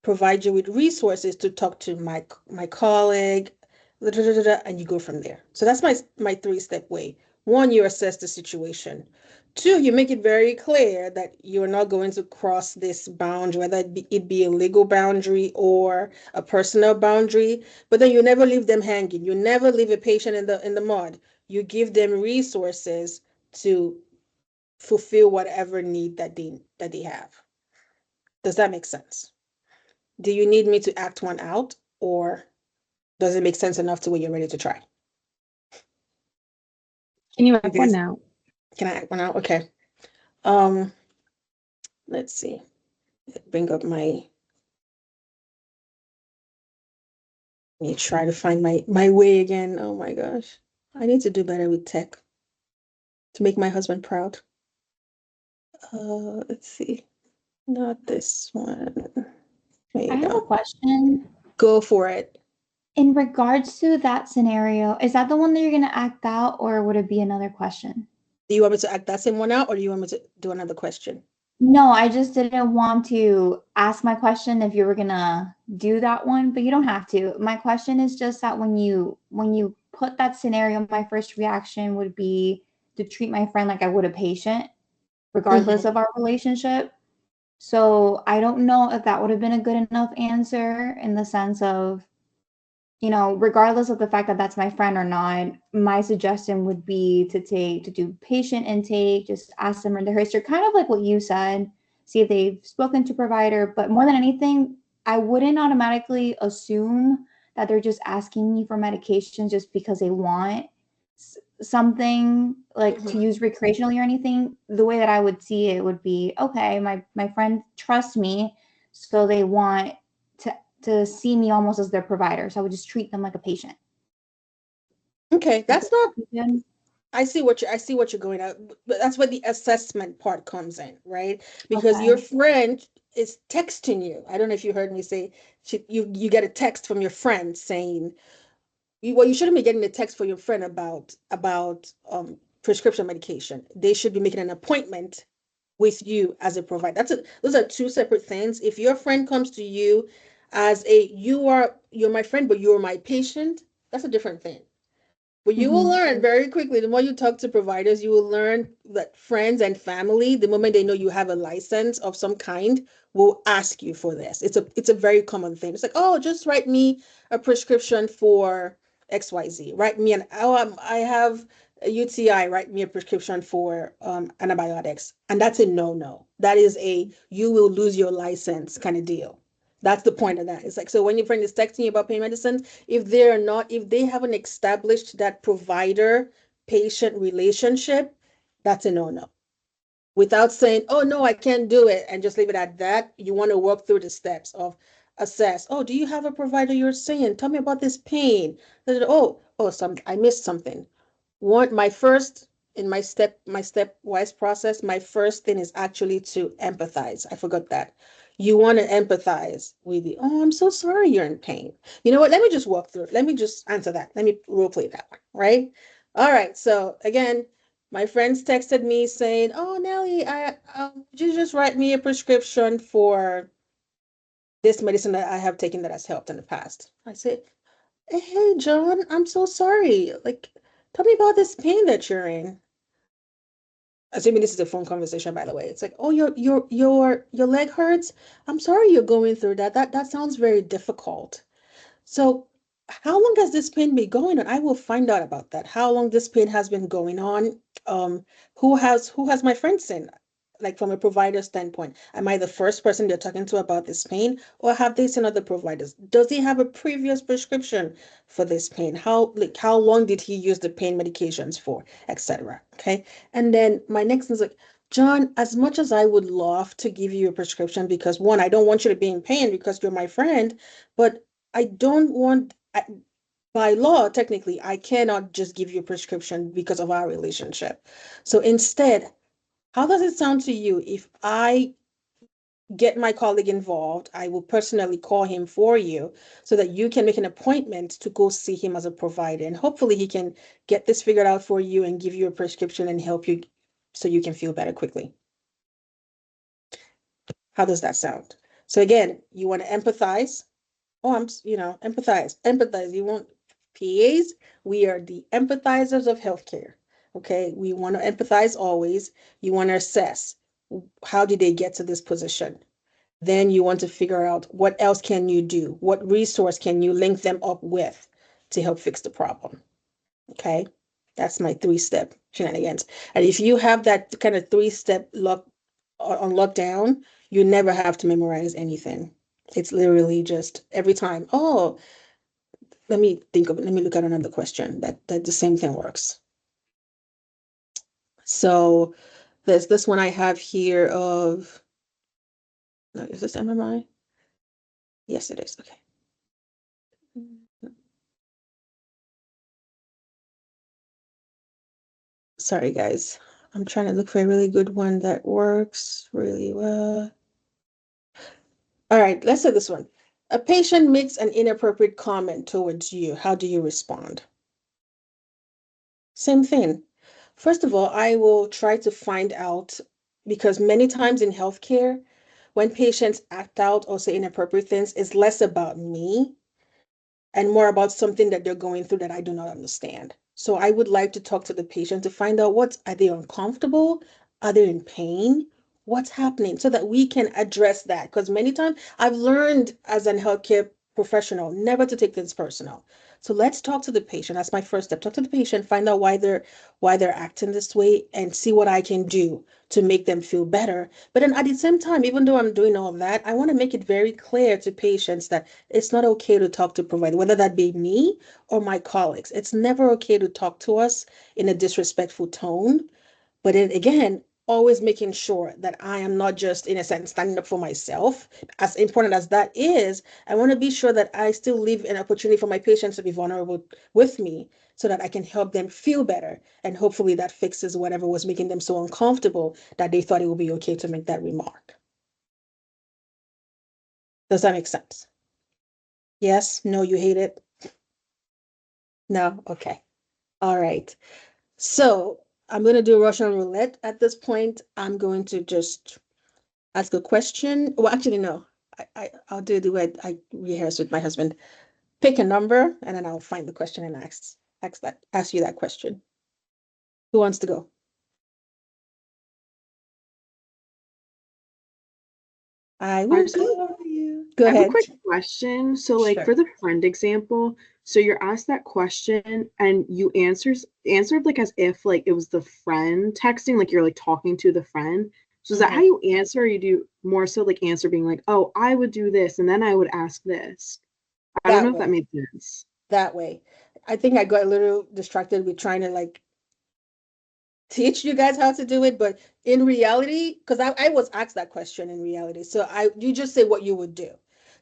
provide you with resources to talk to my colleague, and you go from there. So that's my 3-step way. One, you assess the situation. Two, you make it very clear that you're not going to cross this boundary, whether it be a legal boundary or a personal boundary. But then you never leave them hanging. You never leave a patient in the mud. You give them resources to fulfill whatever need that they have. Does that make sense? Do you need me to act one out, or does it make sense enough to where you're ready to try? Can you You act one guys, now? can I act one out? Okay. Um, let's see. Bring up my. Let me try to find my way again. Oh my gosh, I need to do better with tech to make my husband proud. Let's see. Not this one. There I you have a go. question. Go for it. In regards to that scenario, is that the one that you're going to act out, or would it be another question? Do you want me to act that same one out, or do you want me to do another question? No, I just didn't want to ask my question if you were gonna do that one, but you don't have to. My question is just that when you put that scenario, my first reaction would be to treat my friend like I would a patient, regardless Mhm. of our relationship. So I don't know if that would have been a good enough answer in the sense of, regardless of the fact that that's my friend or not, my suggestion would be to do patient intake, just ask them their history, kind of like what you said, see if they've spoken to provider. But more than anything, I wouldn't automatically assume that they're just asking me for medication just because they want something like to Mhm. use recreationally or anything. The way that I would see it would be, okay, my friend trusts me, so they want to see me almost as their provider. So I would just treat them like a patient. Okay, Would that's not. that be good? I see what you're going at, but that's where the assessment part comes in, right? Because your Okay. friend is texting you. I don't know if you heard me say you get a text from your friend saying, well, you shouldn't be getting a text for your friend about prescription medication. They should be making an appointment with you as a provider. Those are two separate things. If your friend comes to you as you're my friend, but you're my patient, that's a different thing. But you will Mm-hmm. learn very quickly. The more you talk to providers, you will learn that friends and family, the moment they know you have a license of some kind, will ask you for this. It's a very common thing. It's like, oh, just write me a prescription for XYZ. Write me an I have a UTI, write me a prescription for antibiotics. And that's a no-no. That is a you will lose your license kind of deal. That's the point of that. It's like, so when your friend is texting you about pain medicine, if they haven't established that provider patient relationship, that's a no-no. Without saying, oh no, I can't do it, and just leave it at that, you want to work through the steps of assess. Oh, do you have a provider you're seeing? Tell me about this pain. Oh, I missed something. One, my first in my stepwise process, my first thing is actually to empathize. I forgot that. You want to empathize with the, oh, I'm so sorry you're in pain. You know what? Let me just walk through it. Let me just answer that. Let me role play that one, right? All right. So again, my friends texted me saying, "Oh, Nelly, would you just write me a prescription for this medicine that I have taken that has helped in the past?" I said, "Hey, John, I'm so sorry. Like, tell me about this pain that you're in." Assuming this is a phone conversation, by the way. It's like, oh, your leg hurts. I'm sorry you're going through that. That sounds very difficult. So, how long has this pain been going on? I will find out about that. How long this pain has been going on? Um, who has my friend seen? Like from a provider standpoint, am I the first person they're talking to about this pain, or have they seen other providers? Does he have a previous prescription for this pain? How long did he use the pain medications for, etc. Okay, and then my next thing is like, John, as much as I would love to give you a prescription because one, I don't want you to be in pain because you're my friend, but I don't want, by law, technically, I cannot just give you a prescription because of our relationship. So instead, how does it sound to you if I get my colleague involved? I will personally call him for you so that you can make an appointment to go see him as a provider. And hopefully, he can get this figured out for you and give you a prescription and help you so you can feel better quickly. How does that sound? So, again, you want to empathize. Oh, empathize. You want PAs? We are the empathizers of healthcare. Okay, we want to empathize always. You want to assess how did they get to this position. Then you want to figure out what else can you do? What resource can you link them up with to help fix the problem? Okay, that's my 3-step shenanigans. And if you have that kind of 3-step lock on lockdown, you never have to memorize anything. It's literally just every time. Oh, let me think of it. Let me look at another question that the same thing works. So there's this one I have here of, no, is this MMI? Yes, it is. Okay. Sorry, guys. I'm trying to look for a really good one that works really well. All right, let's say this one. A patient makes an inappropriate comment towards you. How do you respond? Same thing. First of all, I will try to find out, because many times in healthcare, when patients act out or say inappropriate things, it's less about me and more about something that they're going through that I do not understand. So I would like to talk to the patient to find out, what are they uncomfortable? Are they in pain? What's happening, so that we can address that? Because many times I've learned as a healthcare professional never to take things personal. So let's talk to the patient. That's my first step. Talk to the patient, find out why they're acting this way, and see what I can do to make them feel better. But then at the same time, even though I'm doing all that, I want to make it very clear to patients that it's not okay to talk to provider, whether that be me or my colleagues. It's never okay to talk to us in a disrespectful tone. But then again, always making sure that I am not just, in a sense, standing up for myself. As important as that is, I want to be sure that I still leave an opportunity for my patients to be vulnerable with me, so that I can help them feel better. And hopefully that fixes whatever was making them so uncomfortable that they thought it would be okay to make that remark. Does that make sense? Yes? No, you hate it? No? Okay. All right. So I'm going to do Russian roulette at this point. I'm going to just ask a question. Well, actually, no. I'll do the way I rehearse with my husband. Pick a number, and then I'll find the question and ask you that question. Who wants to go? I will just go you. Go I have a ahead. quick question. So, like Sure. for the friend example, so you're asked that question and you answered like as if like it was the friend texting, like you're like talking to the friend. So is that how you answer? Or you do more so like answer being like, oh, I would do this, and then I would ask this. I don't That know if that way. made sense. That way. I think I got a little distracted with trying to like teach you guys how to do it, but in reality, because I was asked that question in reality, so you just say what you would do.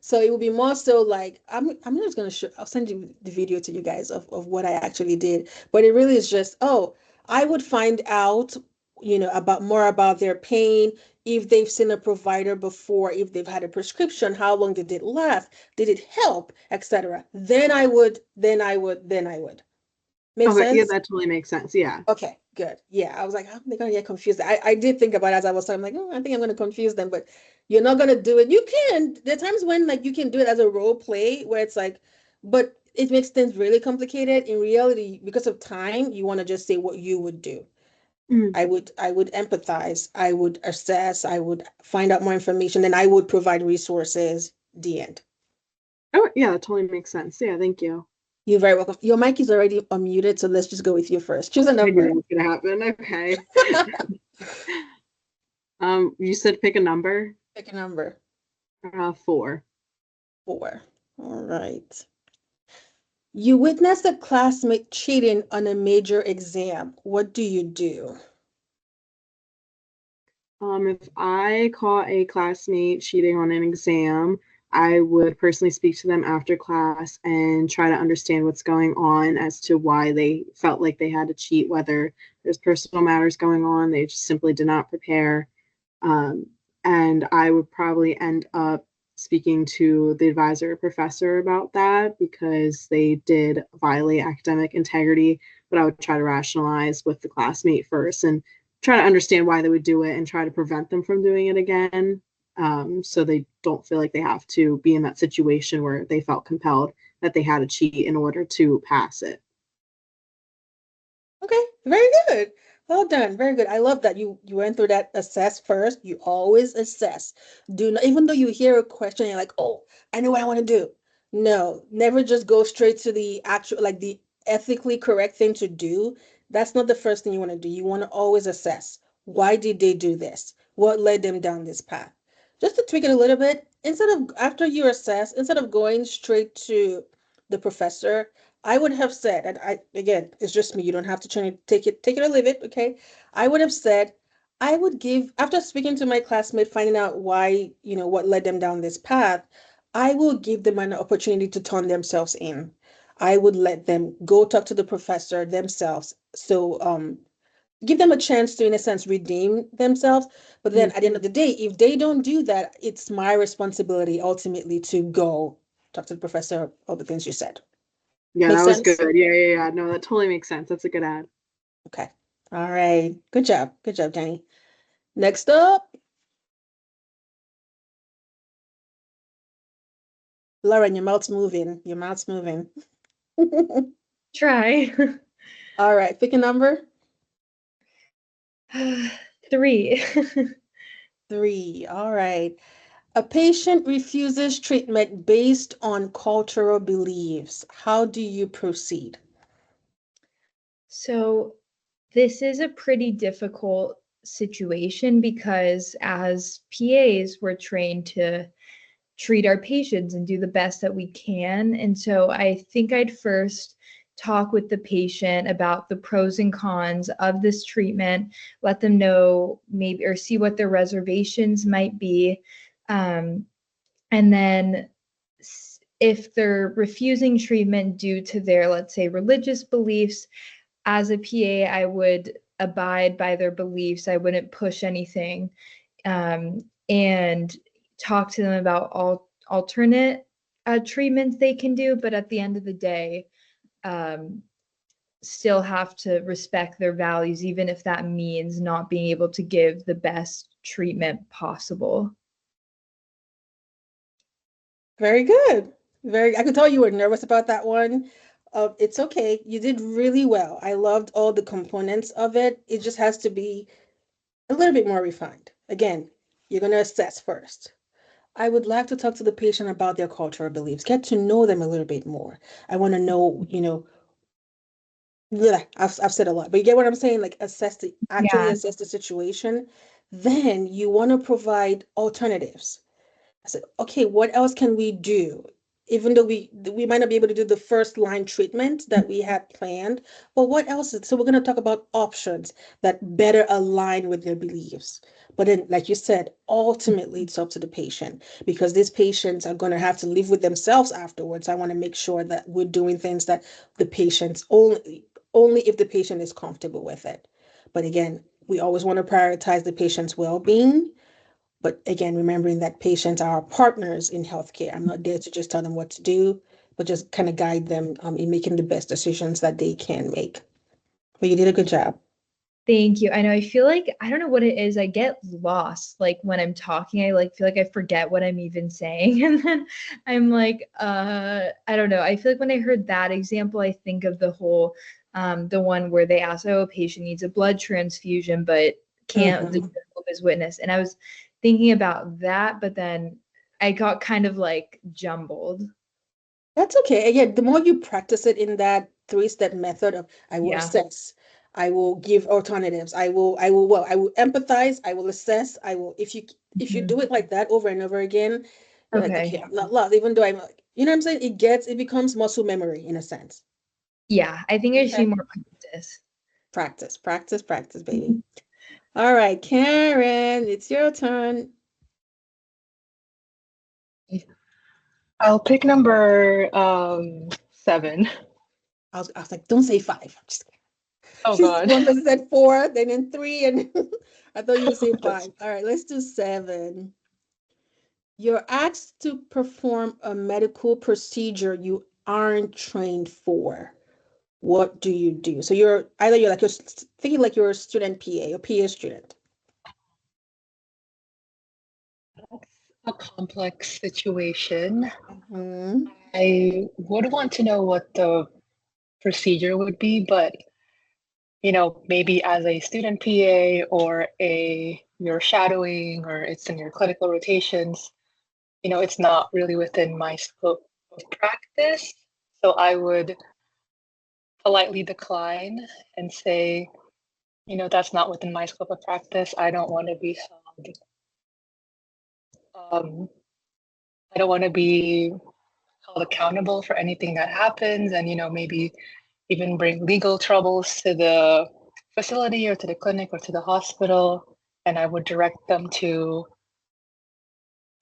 So it would be more so like, I'm just gonna show, I'll send you the video to you guys of what I actually did, but it really is just, oh, I would find out, about more about their pain, if they've seen a provider before, if they've had a prescription, how long did it last, did it help, etc. Then I would. Make Okay, yeah, sense? that totally makes sense. Yeah. Okay, good. Yeah, I was like, how are they gonna get confused? I did think about it as I was talking, I'm like, oh, I think I'm gonna confuse them, but you're not gonna do it. You can. There are times when like you can do it as a role play where it's like, but it makes things really complicated. In reality, because of time, you want to just say what you would do. Mhm. I would empathize, I would assess, I would find out more information, and I would provide resources. The end. Oh, yeah, that totally makes sense. Yeah, thank you. You're very welcome. Your mic is already unmuted, so let's just go with you first. Choose a I knew number. that was gonna happen. Okay. You said pick a number. Pick a number. 4. 4. All right. You witnessed a classmate cheating on a major exam. What do you do? If I caught a classmate cheating on an exam, I would personally speak to them after class and try to understand what's going on as to why they felt like they had to cheat, whether there's personal matters going on, they just simply did not prepare. Um, and I would probably end up speaking to the advisor or professor about that because they did violate academic integrity. But I would try to rationalize with the classmate first and try to understand why they would do it and try to prevent them from doing it again. So they don't feel like they have to be in that situation where they felt compelled that they had to cheat in order to pass it. Okay, very good. Well done. Very good. I love that you went through that assess first. You always assess. Do not, even though you hear a question, you're like, oh, I know what I want to do. No, never just go straight to the actual, like the ethically correct thing to do. That's not the first thing you want to do. You want to always assess. Why did they do this? What led them down this path? Just to tweak it a little bit, instead of after you assess, instead of going straight to the professor, I would have said, and I again, it's just me. You don't have to take it or leave it. Okay. I would have said, I would give after speaking to my classmate, finding out why, what led them down this path, I will give them an opportunity to turn themselves in. I would let them go talk to the professor themselves. So give them a chance to, in a sense, redeem themselves. But then at the end of the day, if they don't do that, it's my responsibility ultimately to go talk to the professor, all the things you said. Yeah, Make that was good. sense? Yeah. No, that totally makes sense. That's a good ad. Okay. All right. Good job. Good job, Jenny. Next up, Lauren, your mouth's moving. Your mouth's moving. Try. All right. Pick a number. 3. 3. All right. A patient refuses treatment based on cultural beliefs. How do you proceed? So this is a pretty difficult situation because as PAs, we're trained to treat our patients and do the best that we can. And so I think I'd first talk with the patient about the pros and cons of this treatment, let them know maybe or see what their reservations might be. And then if they're refusing treatment due to their, let's say, religious beliefs, as a PA, I would abide by their beliefs. I wouldn't push anything, and talk to them about all alternate treatments they can do. But at the end of the day, um, still have to respect their values, even if that means not being able to give the best treatment possible. Very good. I could tell you were nervous about that one. It's okay. You did really well. I loved all the components of it. It just has to be a little bit more refined. Again, you're going to assess first. I would like to talk to the patient about their cultural beliefs, get to know them a little bit more. I want to know, yeah, I've said a lot, but you get what I'm saying? Like actually Yeah. assess the situation. Then you want to provide alternatives. I said, okay, what else can we do? Even though we might not be able to do the first line treatment that we had planned, but what else so we're going to talk about options that better align with their beliefs. But then, like you said, ultimately it's up to the patient because these patients are going to have to live with themselves afterwards. I want to make sure that we're doing things that the patients only if the patient is comfortable with it. But again, we always want to prioritize the patient's well-being, but again, remembering that patients are our partners in healthcare. I'm not there to just tell them what to do, but just kind of guide them in making the best decisions that they can make. But you did a good job. Thank you. I know I feel like I don't know what it is. I get lost like when I'm talking. I like feel like I forget what I'm even saying. And then I'm like, I don't know. I feel like when I heard that example, I think of the one where they asked, oh, a patient needs a blood transfusion, but can't do Mhm. his witness. And I was thinking about that, but then I got kind of like jumbled. That's okay. Again, the more you practice it in that three-step method of I will Yeah. assess, I will give alternatives, I will empathize, I will assess, I will if you Mhm. do it like that over and over again, you're like, okay, Okay. I'm not lost, even though I'm like, you know what I'm saying? It becomes muscle memory in a sense. Yeah. I think I just need Okay. more practice. Practice, practice, practice, baby. All right, Karen, it's your turn. I'll pick number 7. I was like, don't say 5. I'm just kidding. Oh She's the God. one that said 4, then 3, and I thought you would say That's 5. All right, let's do 7. You're asked to perform a medical procedure you aren't trained for. What do you do? So you're thinking like you're a student PA or PA student. a complex situation. Mhm. I would want to know what the procedure would be, but maybe as a student PA or you're shadowing or it's in your clinical rotations, it's not really within my scope of practice. So I would politely decline and say, that's not within my scope of practice. I don't want to be held. I don't want to be held accountable for anything that happens, and maybe even bring legal troubles to the facility or to the clinic or to the hospital. And I would direct them to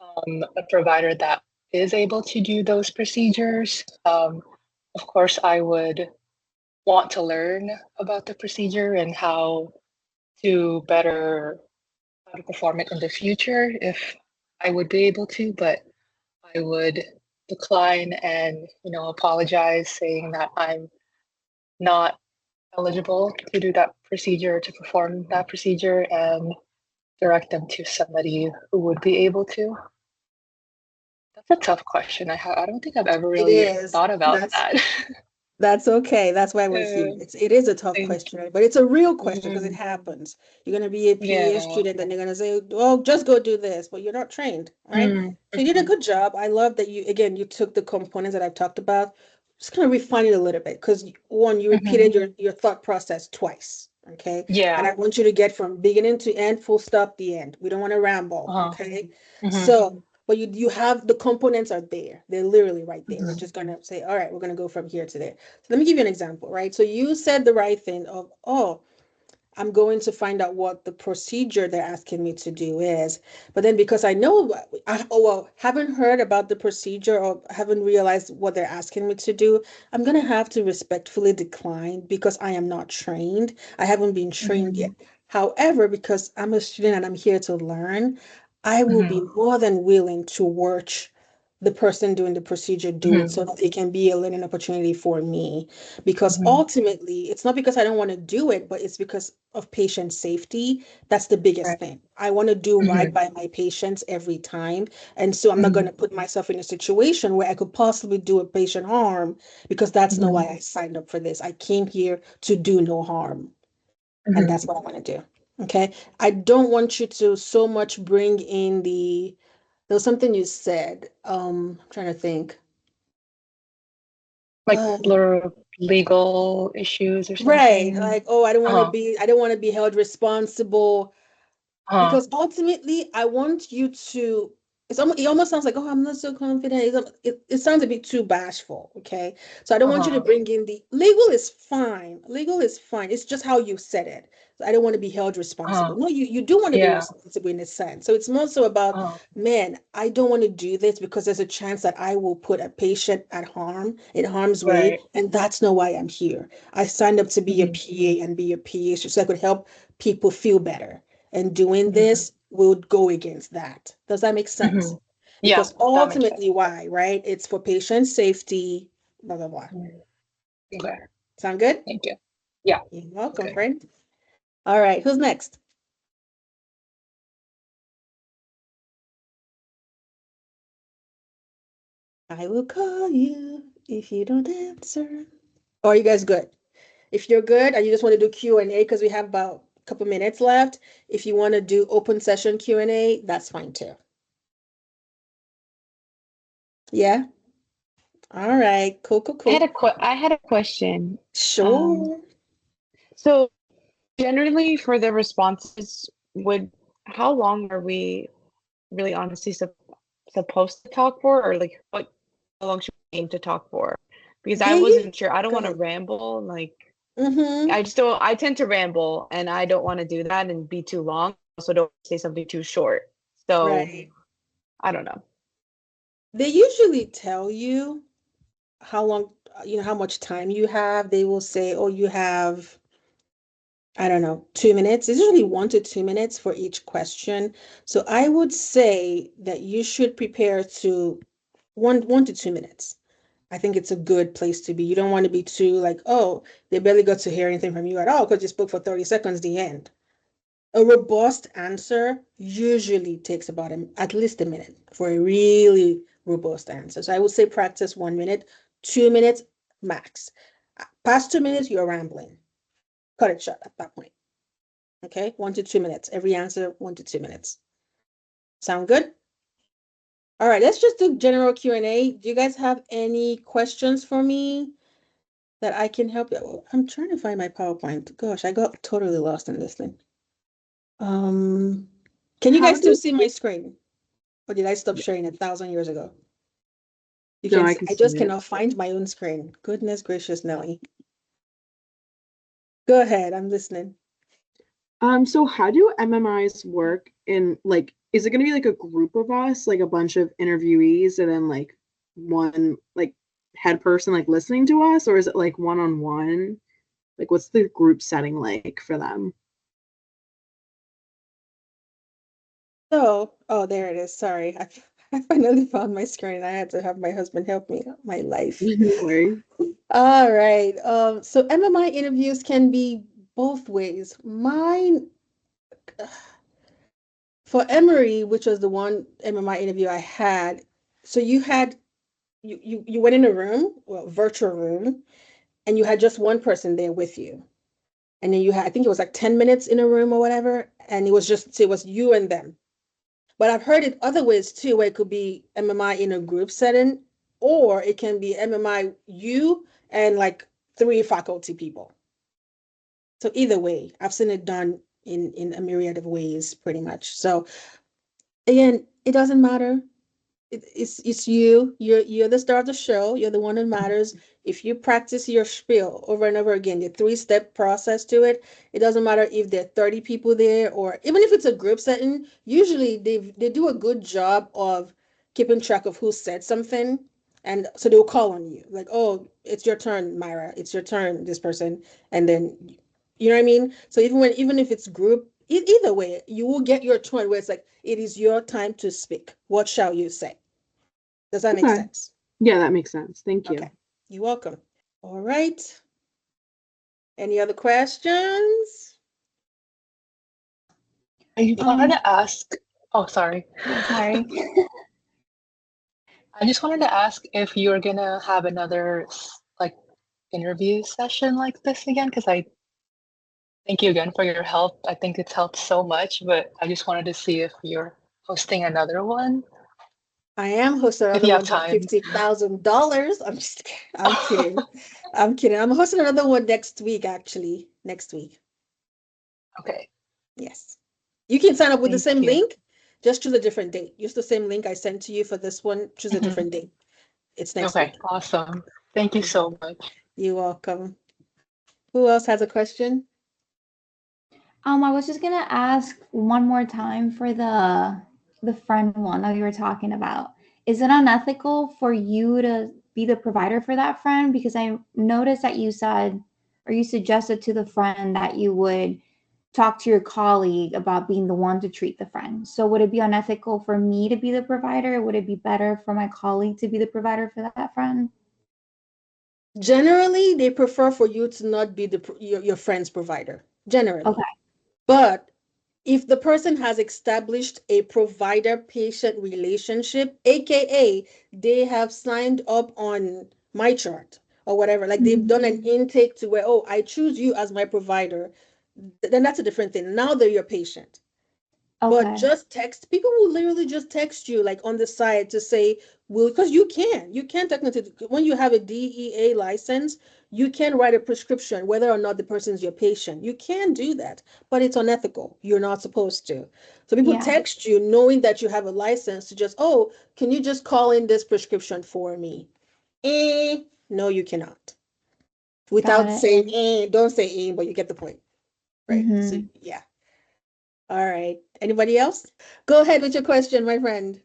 a provider that is able to do those procedures. Of course, I would want to learn about the procedure and how to perform it in the future if I would be able to, but I would decline and apologize, saying that I'm not eligible to do that procedure, to perform that procedure, and direct them to somebody who would be able to. That's a tough question. I don't think I've ever It really is. thought about that. That's okay. That's why we're here. It is a tough Thank question, but it's a real question because it you. happens. You're going to be a PA Yeah. student and they're going to say, oh, just go do this, but you're not trained, right? So you did a good job. I love that you took the components that I've talked about, just kind of refine it a little bit because one, you repeated your thought process twice, okay? And I Yeah. want you to get from beginning to end, full stop, the end. We don't want to ramble, okay? So but you have the components are there. They're literally right there. We're just gonna say, all right, we're gonna go from here to there. So let me give you an example, right? So you said the right thing of, oh, I'm going to find out what the procedure they're asking me to do is. But then because I know, haven't heard about the procedure or haven't realized what they're asking me to do, I'm going to have to respectfully decline because I am not trained. I haven't been trained yet. However, because I'm a student and I'm here to learn, I will be more than willing to watch the person doing the procedure do it so that it can be a learning opportunity for me. Because ultimately, it's not because I don't want to do it, but it's because of patient safety. That's the biggest Right. thing. I want to do right by my patients every time. And so I'm not going to put myself in a situation where I could possibly do a patient harm because that's not why I signed up for this. I came here to do no harm. And that's what I want to do. Okay. I don't want you to so much bring in there was something you said. I'm trying to think. Like Uh, legal issues or right. something. Like, oh, I don't want to be held responsible Uh-huh. because ultimately I want you to it almost sounds like, oh, I'm not so confident. It sounds a bit too bashful, okay? So I don't want you to bring in the legal is fine. Legal is fine. It's just how you said it. So I don't want to be held responsible. No, you do want to be Yeah. responsible in a sense. So it's more so about, Uh-huh. man, I don't want to do this because there's a chance that I will put a patient in harm's way, Right. and that's not why I'm here. I signed up to be a PA and be a PA so I could help people feel better, and doing this will go against that. Does that make sense? Yeah, Because that makes sense. ultimately, why, right? It's for patient safety, blah, blah, blah. Okay. Sound good? Thank you. Yeah. You're welcome, Okay. friend. All right, who's next? I will call you if you don't answer. Or are you guys good? If you're good and you just want to do Q&A because we have about a couple minutes left, if you want to do open session Q&A, that's fine too. Yeah? All right, cool, cool, cool. I had a question. Sure. So generally for the responses, would how long are we really honestly supposed to talk for, or like how long should we aim to talk for? Because I They you wasn't sure. I don't go want to ahead. ramble. Like Mm-hmm. I just don't. I tend to ramble, and I don't want to do that and be too long. I also don't say something too short. So Right. I don't know. They usually tell you how long, how much time you have. They will say, oh, you have, I don't know, 2 minutes. It's usually 1 to 2 minutes for each question. So I would say that you should prepare to one to 2 minutes. I think it's a good place to be. You don't want to be too like, oh, they barely got to hear anything from you at all because you spoke for 30 seconds, the end. A robust answer usually takes about at least a minute for a really robust answer. So I would say practice 1 minute, 2 minutes max. Past 2 minutes, you're rambling. cut it short at that point. Okay, 1 to 2 minutes. Every answer, 1 to 2 minutes. Sound good? All right, let's just do general Q&A. Do you guys have any questions for me that I can help you? I'm trying to find my PowerPoint. Gosh, I got totally lost in this thing. Can you How guys still do- see my screen? Or did I stop sharing it 1,000 years ago? You No, can I see, can I see just it. cannot find my own screen. Goodness gracious, Nelly. Go ahead, I'm listening. So how do MMIs work in like, is it gonna be like a group of us, like a bunch of interviewees, and then like one like head person like listening to us, or is it like one-on-one? Like what's the group setting like for them? So, oh, there it is. Sorry. I finally found my screen. I had to have my husband help me out my life. No worries. All right. So MMI interviews can be both ways. Mine for Emory, which was the one MMI interview I had, so you went in a room, well, virtual room, and you had just one person there with you. And then you had, I think it was like 10 minutes in a room or whatever, and it was you and them. But I've heard it other ways too, where it could be MMI in a group setting, or it can be MMI you and like 3 faculty people. So either way, I've seen it done in a myriad of ways, pretty much. So again, it doesn't matter. It's you. You're the star of the show. You're the one that matters. If you practice your spiel over and over again, the 3-step process to it, it doesn't matter if there are 30 people there or even if it's a group setting, usually they do a good job of keeping track of who said something. And so they'll call on you, like, oh, it's your turn, Myra. It's your turn, this person. And then you know what I mean? So even if it's group, either way, you will get your turn where it's like, it is your time to speak. What shall you say? Does that make Okay. sense? Yeah, that makes sense. Thank you. Okay. You're welcome. All right. Any other questions? I wanted to ask. Oh, sorry. Sorry. I just wanted to ask if you're gonna have another like interview session like this again, because I thank you again for your help. I think it's helped so much, but I just wanted to see if you're hosting another one, I am hosting if another you have one for time. $50,000. I'm kidding. I'm kidding. I'm hosting another one next week, actually. Next week. Okay, Yes. You can sign up with the thank same you. link. Just choose a different date. Use the same link I sent to you for this one. Choose a Mhm. different date. It's next Okay, week. awesome. Thank you so much. You're welcome. Who else has a question? I was just gonna ask one more time for the friend one that you were talking about. Is it unethical for you to be the provider for that friend? Because I noticed that you said or you suggested to the friend that you would talk to your colleague about being the one to treat the friend. So would it be unethical for me to be the provider? Would it be better for my colleague to be the provider for that friend? Generally, they prefer for you to not be your friend's provider. Generally. Okay. But if the person has established a provider-patient relationship, aka they have signed up on my chart or whatever, like they've done an intake to where, oh, I choose you as my provider, then that's a different thing. Now they're your patient. But Okay. just text, people will literally just text you like on the side to say, well, because you can technically, when you have a DEA license, you can write a prescription whether or not the person's your patient. You can do that, but it's unethical. You're not supposed to. So people Yeah. text you knowing that you have a license to just, oh, can you just call in this prescription for me? No, you cannot. Got Without it. saying don't say but you get the point. Right. So Mm-hmm. yeah. All right. Anybody else? Go ahead with your question, my friend.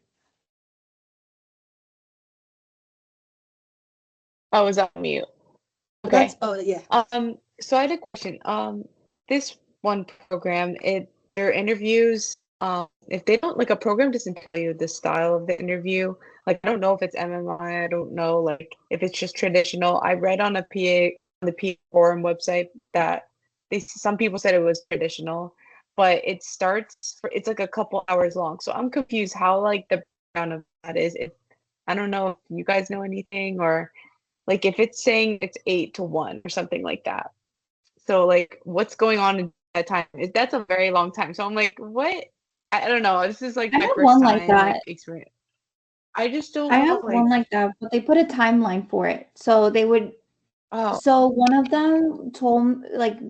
I was on mute. That's Okay. oh yeah. So I had a question. This one program, their interviews, if they don't like a program doesn't tell you the style of the interview. Like I don't know if it's MMI, I don't know like if it's just traditional. I read on on the PA forum website that some people said it was traditional, but it's like a couple hours long. So I'm confused how like the background of that is. I don't know if you guys know anything or like if it's saying it's 8 to 1 or something like that. So like, what's going on in that time? That's a very long time. So I'm like, what? I don't know. This is like I my have first one like time like that. experience. I just I don't know. have one like that, but they put a timeline for it. So they would Oh, So one of them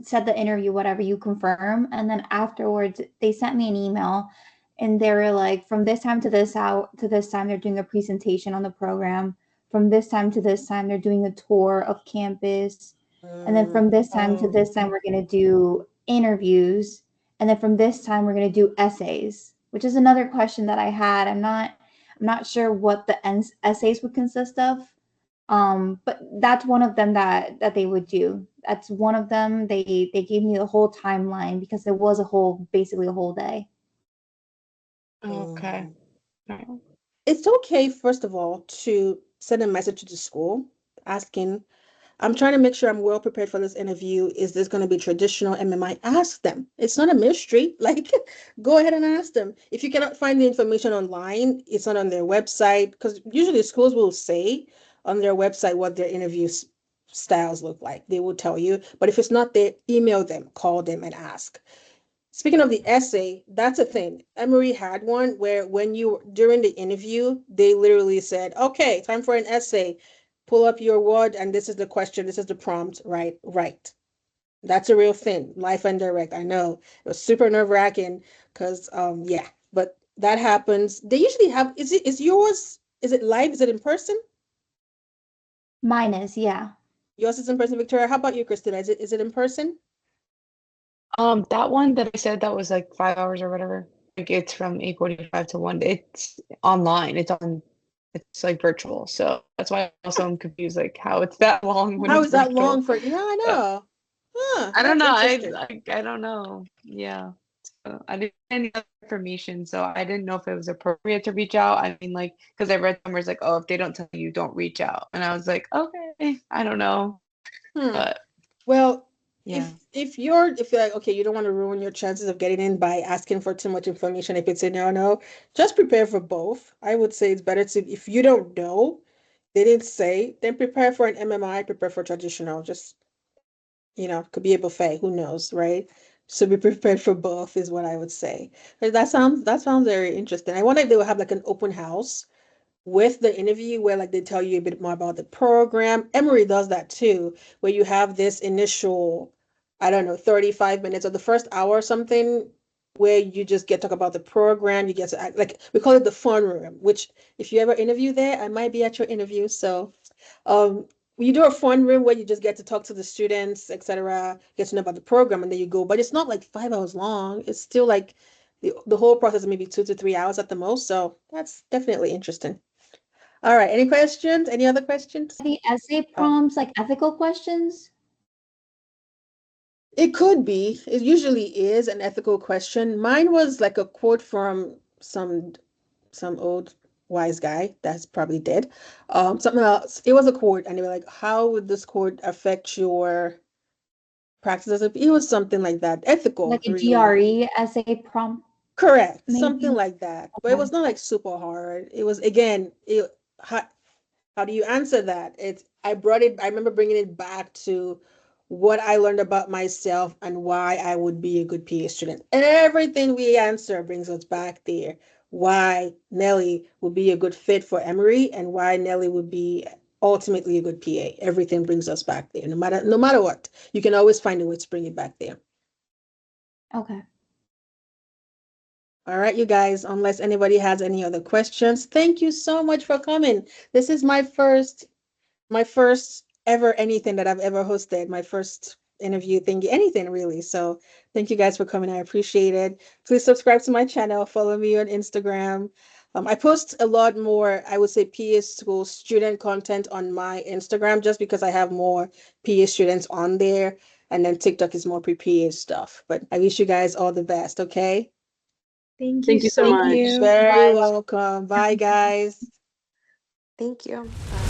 said the interview, whatever, you confirm, and then afterwards they sent me an email, and they were like, from this time to this out to this time they're doing a presentation on the program. From this time to this time they're doing a tour of campus, and then from this time to this time we're gonna do interviews, and then from this time we're gonna do essays, which is another question that I had. I'm not sure what the essays would consist of. But that's one of them that they would do. That's one of them. They gave me the whole timeline because it was basically a whole day. okay. Right. It's okay, first of all, to send a message to the school asking, I'm trying to make sure I'm well prepared for this interview. Is this going to be traditional MMI? Ask them. It's not a mystery. Like, go ahead and ask them. If you cannot find the information online, it's not on their website, because usually schools will say on their website what their styles look like. They will tell you. But if it's not there, email them, call them, and ask. Speaking of the essay, that's a thing. Emory had one where during the interview, they literally said, okay, time for an essay. Pull up your Word, and this is the question, this is the prompt, right. That's a real thing, life and direct. I know it was super nerve-wracking because, yeah, but that happens. They usually have, is yours, is it live? Is it in person? Mine is, yeah. Yours is in person, Victoria. How about you, Christina? Is it in person? That one that I said that was like 5 hours or whatever. Like it's from 8:45 to 1. It's online. It's like virtual. So that's why also I'm confused like how it's that long when How it's is that long virtual. for, yeah, I But know. Huh, I don't that's know. interesting. I don't know. Yeah. So I didn't get any other information, so I didn't know if it was appropriate to reach out. I mean, like, because I read somewhere it's like, oh, if they don't tell you, don't reach out. And I was like, okay, I don't know. Hmm. But Well, yeah. if you're like, okay, you don't want to ruin your chances of getting in by asking for too much information, if it's a no, just prepare for both. I would say it's better to, if you don't know, they didn't say, then prepare for an MMI, prepare for traditional. Just, could be a buffet, who knows, right? So be prepared for both is what I would say. That sounds very interesting. I wonder if they will have like an open house with the interview where like they tell you a bit more about the program. Emory does that too, where you have this initial, I don't know, 35 minutes or the first hour or something where you just get to talk about the program. You get to act like, we call it the fun room, which if you ever interview there, I might be at your interview. So um you do a fun room where you just get to talk to the students, etc., get to know about the program, and then you go. But it's not like 5 hours long. It's still like the whole process is maybe 2 to 3 hours at the most. So that's definitely interesting. All right. Any questions? Any other questions? The essay Oh, prompts like ethical questions. it could be. It usually is an ethical question. Mine was like a quote from some old wise guy that's probably dead. Something else. It was a quote, and they were like, "How would this quote affect your practice?" It was something like that. Ethical, Like a really. GRE essay prompt, Correct. Something maybe. like that. But it Okay. was not like super hard. It was again. How do you answer that? I remember bringing it back to what I learned about myself and why I would be a good PA student. Everything we answer brings us back there. Why Nellie would be a good fit for Emory and why Nellie would be ultimately a good PA. Everything brings us back there. No matter what, you can always find a way to bring it back there. Okay. All right, you guys, unless anybody has any other questions, thank you so much for coming. This is my first ever anything that I've ever hosted, my first interview thingy, anything really. So thank you guys for coming. I appreciate it. Please subscribe to my channel, follow me on Instagram. I post a lot more, I would say, PA school student content on my Instagram just because I have more PA students on there. And then TikTok is more pre-PA stuff. But I wish you guys all the best, okay? Thank you Thank you so so Thank much. you. much. Very Bye. welcome. Bye, guys. Thank you. Bye.